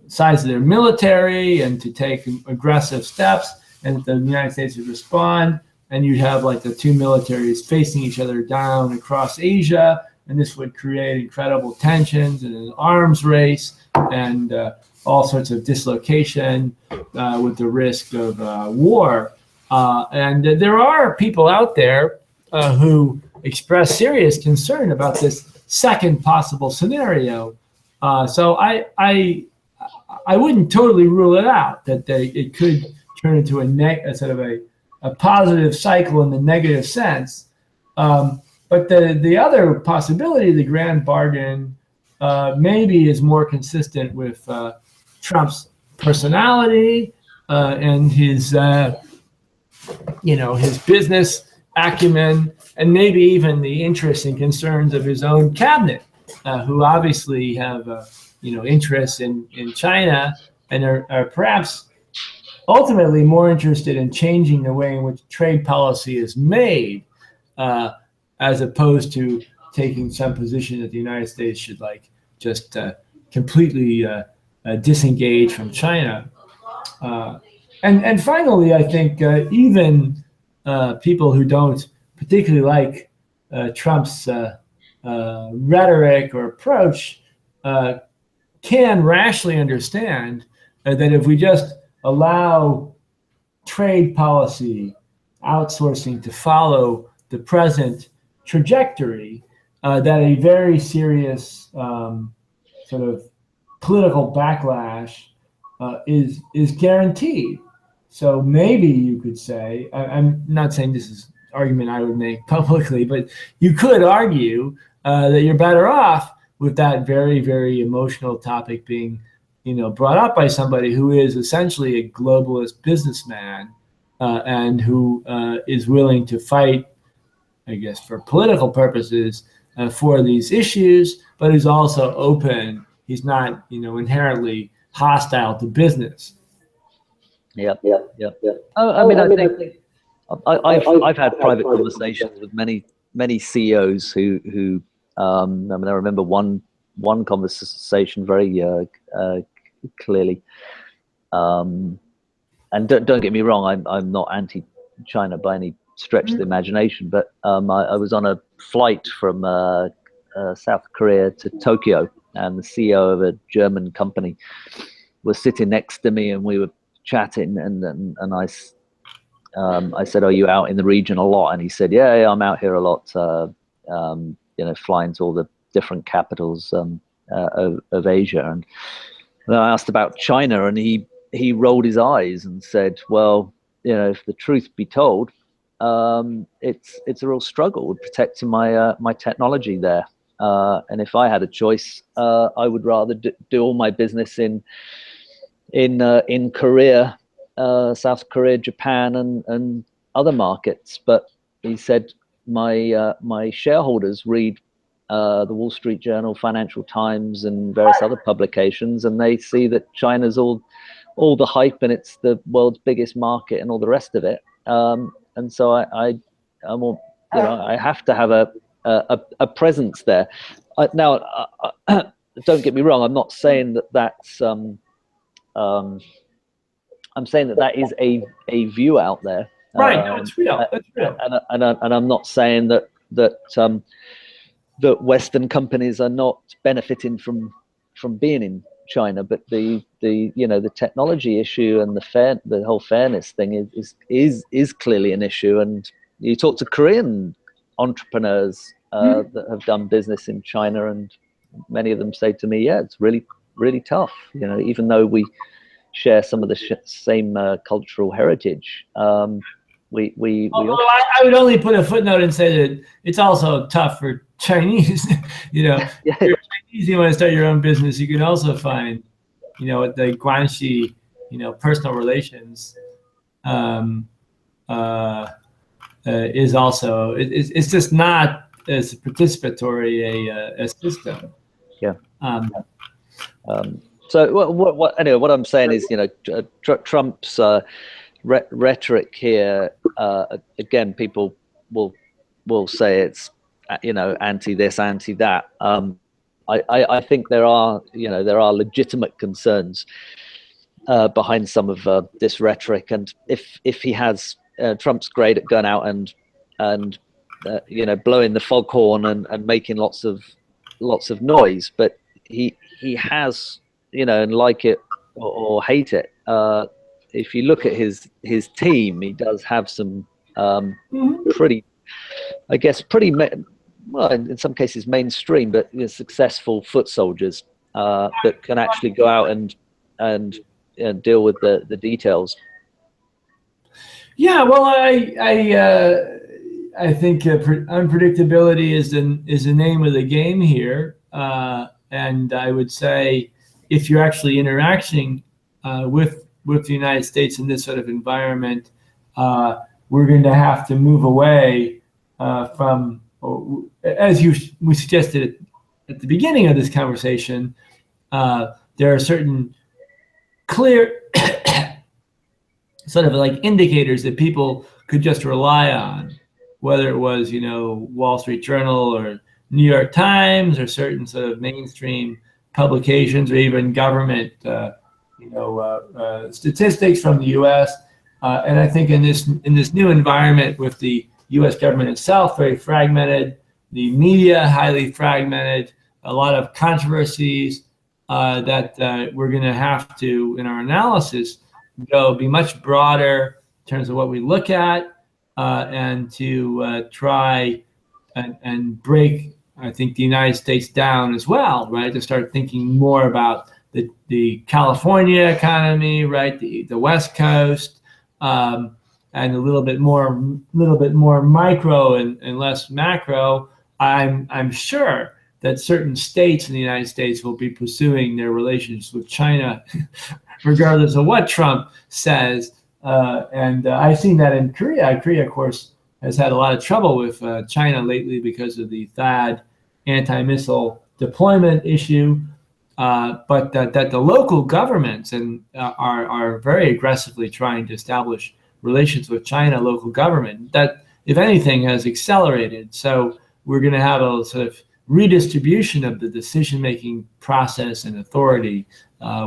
size of their military and to take aggressive steps, and the United States would respond, and you'd have like the two militaries facing each other down across Asia, and this would create incredible tensions and an arms race and all sorts of dislocation with the risk of war. And there are people out there who express serious concern about this second possible scenario. So I I wouldn't totally rule it out that it could turn into a sort of a positive cycle in the negative sense. But the other possibility, the grand bargain, maybe is more consistent with Trump's personality and his his business acumen, and maybe even the interests and concerns of his own cabinet, who obviously have interests in China and are perhaps ultimately more interested in changing the way in which trade policy is made, as opposed to taking some position that the United States should just completely disengage from China. And finally, I think even people who don't particularly like Trump's rhetoric or approach can rationally understand that if we just allow trade policy outsourcing to follow the present trajectory, that a very serious sort of political backlash is guaranteed. So maybe you could say, I'm not saying this is an argument I would make publicly, but you could argue that you're better off with that very, very emotional topic being brought up by somebody who is essentially a globalist businessman and who is willing to fight, I guess, for political purposes for these issues, but who's also open. He's not, inherently hostile to business. Yeah. I mean, I think I've had private conversations with many CEOs who I mean, I remember one conversation very clearly. And don't get me wrong, I'm not anti-China by any stretch of the imagination, but I was on a flight from South Korea to Tokyo, and the CEO of a German company was sitting next to me, and we were chatting, and I said, "Are you out in the region a lot?" And he said, "Yeah, I'm out here a lot. Flying to all the different capitals of Asia." And then I asked about China, and he rolled his eyes and said, "Well, if the truth be told, it's a real struggle with protecting my technology there. And if I had a choice, I would rather do all my business in Korea, South Korea, Japan, and other markets." But he said, my shareholders read the Wall Street Journal, Financial Times, and various other publications, and they see that China's all the hype, and it's the world's biggest market, and all the rest of it. And so I have to have a presence there. Now, don't get me wrong. I'm not saying that's. I'm saying that is a view out there. Right. No, it's real. It's real. And I'm not saying that Western companies are not benefiting from being in China, but the technology issue and the whole fairness thing is clearly an issue. And you talk to Korean entrepreneurs that have done business in China, and many of them say to me, "Yeah, it's really, really tough. Even though we share some of the same cultural heritage, we Although I would only put a footnote and say that it's also tough for Chinese. Yeah. If you're Chinese, you want to start your own business, you can also find, the guanxi, personal relations, is also it's just not as participatory a system. Yeah. So anyway, what I'm saying is, Trump's rhetoric here, again, people will say it's anti this, anti that. I think there are legitimate concerns behind some of this rhetoric, and if he has Trump's great at going out and blowing the foghorn and making lots of noise, but he has, and like it or hate it, if you look at his team, he does have some pretty, well, in some cases mainstream, but successful foot soldiers that can actually go out and deal with the details. Yeah, well, I think unpredictability is the name of the game here, and I would say if you're actually interacting with the United States in this sort of environment, we're going to have to move away from, as we suggested at the beginning of this conversation, there are certain clear sort of like indicators that people could just rely on, whether it was, Wall Street Journal or New York Times or certain sort of mainstream publications or even government, statistics from the U.S. And I think in this new environment with the U.S. government itself very fragmented, the media highly fragmented, a lot of controversies, that we're going to have to, in our analysis, be much broader in terms of what we look at, and to try and break, I think, the United States down as well, right? To start thinking more about the California economy, right? The West Coast, and a little bit more micro and less macro. I'm sure that certain states in the United States will be pursuing their relations with China, regardless of what Trump says. And I've seen that in Korea. Korea, of course, has had a lot of trouble with China lately because of the THAAD anti-missile deployment issue. But that the local governments are very aggressively trying to establish relations with China, local government, that, if anything, has accelerated. So we're going to have a sort of redistribution of the decision-making process and authority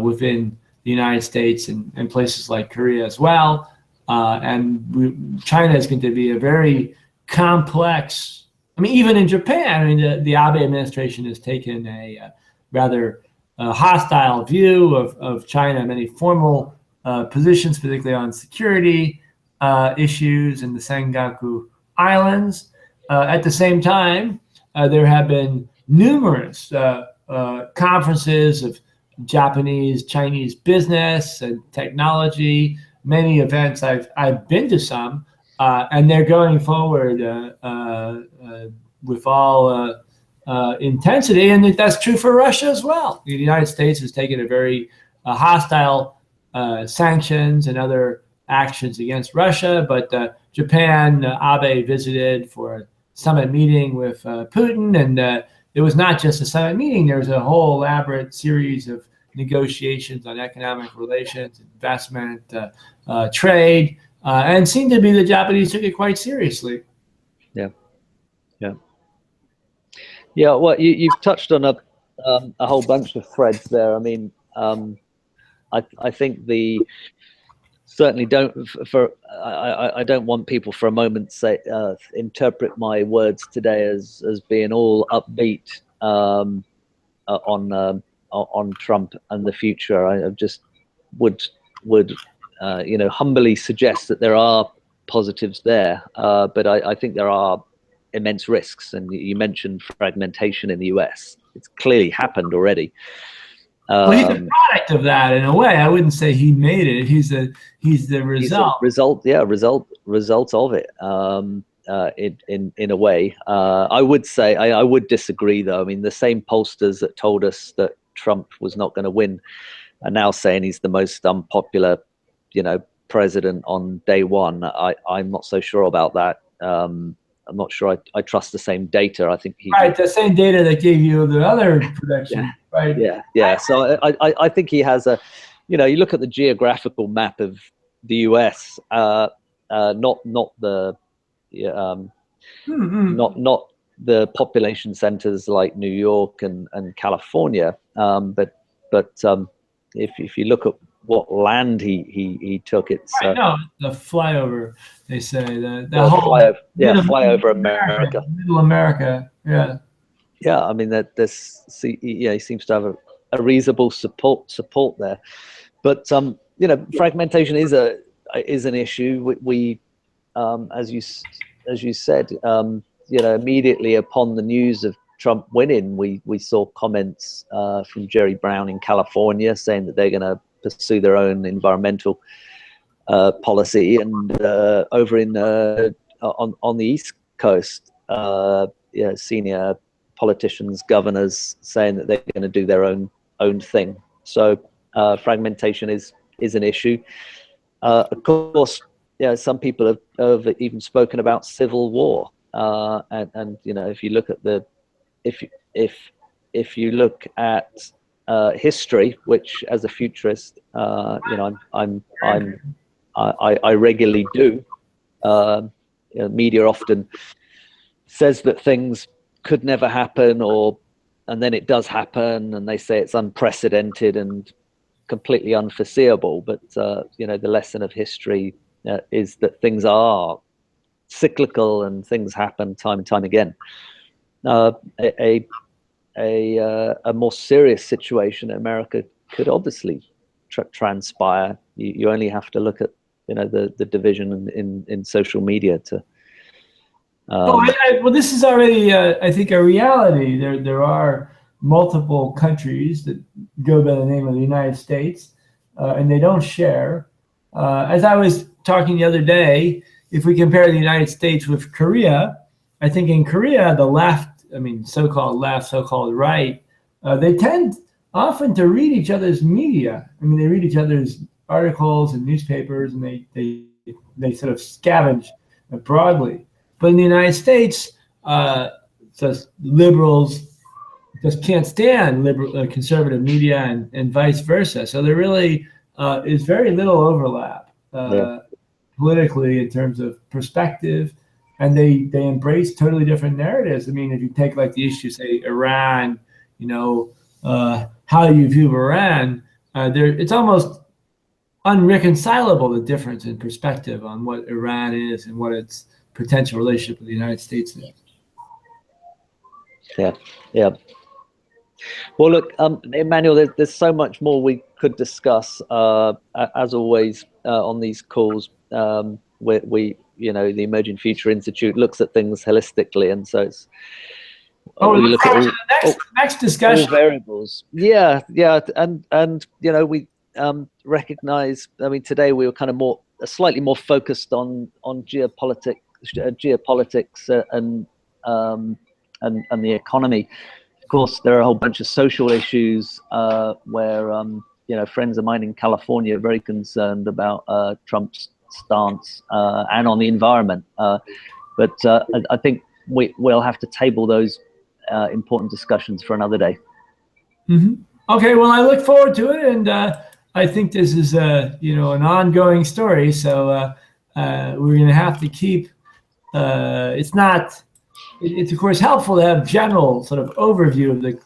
within the United States and places like Korea as well. China is going to be a very complex, even in Japan, the Abe administration has taken a rather hostile view of China, many formal positions, particularly on security issues in the Senkaku Islands. At the same time, there have been numerous conferences of Japanese, Chinese business and technology, many events. I've been to some, and they're going forward with all intensity, and that's true for Russia as well. The United States has taken a very hostile sanctions and other actions against Russia, but Japan, Abe visited for a summit meeting with Putin, and it was not just a summit meeting. There was a whole elaborate series of negotiations on economic relations, investment, trade, and it seemed to be the Japanese took it quite seriously. Yeah, well, you've touched on a whole bunch of threads there. I think certainly I don't want people for a moment interpret my words today as being all upbeat on Trump and the future. I just would humbly suggest that there are positives there, but I think there are immense risks. And you mentioned fragmentation in the US. It's clearly happened already. Well, he's a product of that in a way. I wouldn't say he made it. He's the result. Result of it. In a way, I would say I would disagree though. The same pollsters that told us that Trump was not going to win are now saying he's the most unpopular, president on day one. I'm not so sure about that. I'm not sure I trust the same data. I think the same data that gave you the other prediction. Yeah. Right. Yeah. So I think he has you look at the geographical map of the US, not the not the population centers like New York and California, but if you look at what land he took, it's the flyover, they say, the whole flyover America, middle America. Yeah, he seems to have a reasonable support there, but fragmentation is an issue. We as you said, immediately upon the news of Trump winning, we saw comments from Jerry Brown in California saying that they're going to pursue their own environmental policy. And over in on the East Coast, senior politicians, governors saying that they're going to do their own thing. So fragmentation is an issue. Of course, some people have even spoken about civil war. And if you look at if you look at history, which as a futurist, I regularly do. Media often says that things could never happen, and then it does happen, and they say it's unprecedented and completely unforeseeable. But the lesson of history is that things are cyclical and things happen time and time again. A more serious situation in America could obviously transpire. You only have to look at the division in social media to. Well, this is already, I think, a reality. There are multiple countries that go by the name of the United States, and they don't share. As I was talking the other day, if we compare the United States with Korea, I think in Korea, the left, so-called left, so-called right, they tend often to read each other's media. They read each other's articles and newspapers, and they sort of scavenge broadly. But in the United States, just liberals just can't stand conservative media and vice versa. So there really is very little overlap politically in terms of perspective, and they embrace totally different narratives. If you take like the issue, say Iran, how you view Iran, it's almost unreconcilable, the difference in perspective on what Iran is and what its potential relationship with the United States is. Yeah. Well, look, Emanuel, there's so much more we could discuss. As always, on these calls, we the Emerging Future Institute looks at things holistically, and so it's. We look at the next discussion. All variables. Yeah, and we recognize. Today we were kind of slightly more focused on geopolitics and the economy. Of course, there are a whole bunch of social issues where friends of mine in California are very concerned about Trump's stance and on the environment. But I think we'll have to table those important discussions for another day. Mm-hmm. Okay, well, I look forward to it, and I think this is an ongoing story. So we're going to have to keep. It's of course helpful to have general sort of overview of the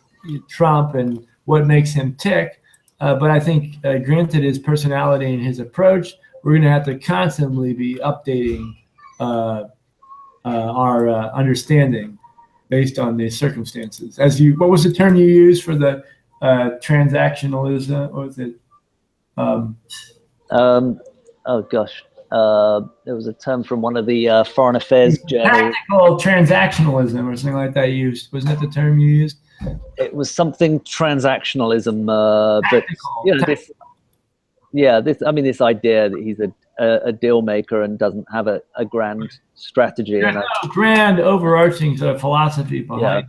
Trump and what makes him tick. But I think, granted his personality and his approach, we're going to have to constantly be updating our understanding based on the circumstances. What was the term you used for the transactionalism? Or was it? Oh gosh, there was a term from one of the foreign affairs journals. Tactical transactionalism or something like that used. Wasn't that the term you used? It was something transactionalism, but this idea that he's a deal maker and doesn't have a grand strategy. There's no grand overarching sort of philosophy behind.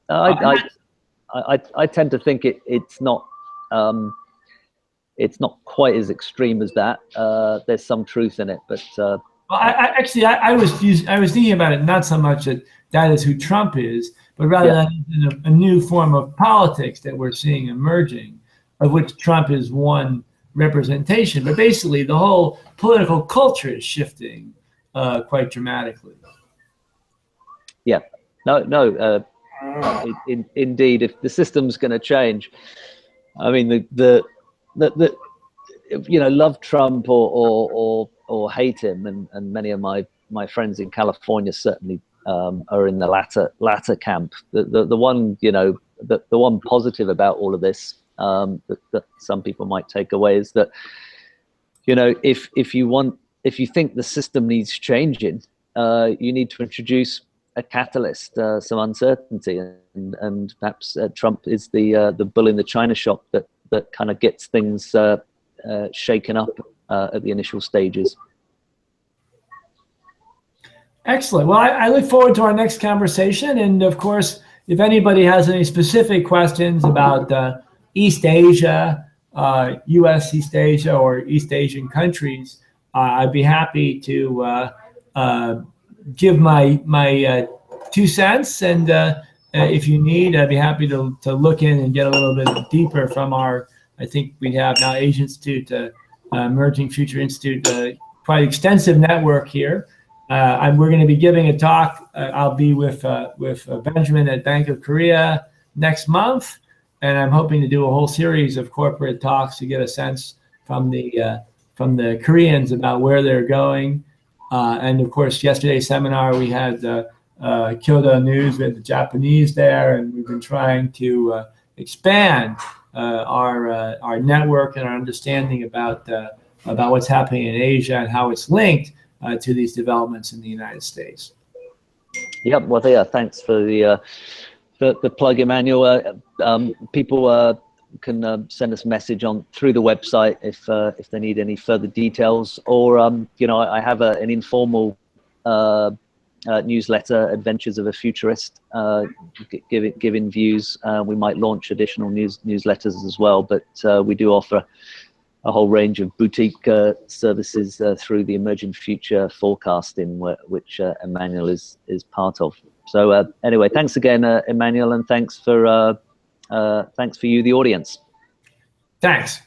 Yeah. I tend to think it's not quite as extreme as that. There's some truth in it, but I was thinking about it not so much that is who Trump is, but rather that a new form of politics that we're seeing emerging, of which Trump is one representation. But basically, the whole political culture is shifting quite dramatically. Yeah. No. Indeed, if the system's going to change, love Trump or hate him, and many of my friends in California certainly are in the latter camp. The one positive about all of this that some people might take away is that if you think the system needs changing, you need to introduce a catalyst, some uncertainty, and perhaps Trump is the bull in the china shop that kind of gets things shaken up at the initial stages. Excellent. Well, I look forward to our next conversation. And of course, if anybody has any specific questions about East Asia, U.S. East Asia, or East Asian countries, I'd be happy to give my 2 cents. And if you need, I'd be happy to look in and get a little bit deeper from our, I think we have now Asia Institute, Emerging Future Institute, quite extensive network here. We're going to be giving a talk. I'll be with Benjamin at Bank of Korea next month, and I'm hoping to do a whole series of corporate talks to get a sense from the Koreans about where they're going. And of course, yesterday's seminar we had Kyoto News. We had the Japanese there, and we've been trying to expand our network and our understanding about what's happening in Asia and how it's linked to these developments in the United States. Yep. Well, yeah. Thanks for the plug, Emanuel. People can send us a message through the website if they need any further details, or I have an informal newsletter, Adventures of a Futurist, giving views. We might launch additional newsletters as well, but we do offer a whole range of boutique services through the Emerging Future forecasting, which Emanuel is part of. So anyway, thanks again, Emanuel, and thanks for you, the audience. Thanks.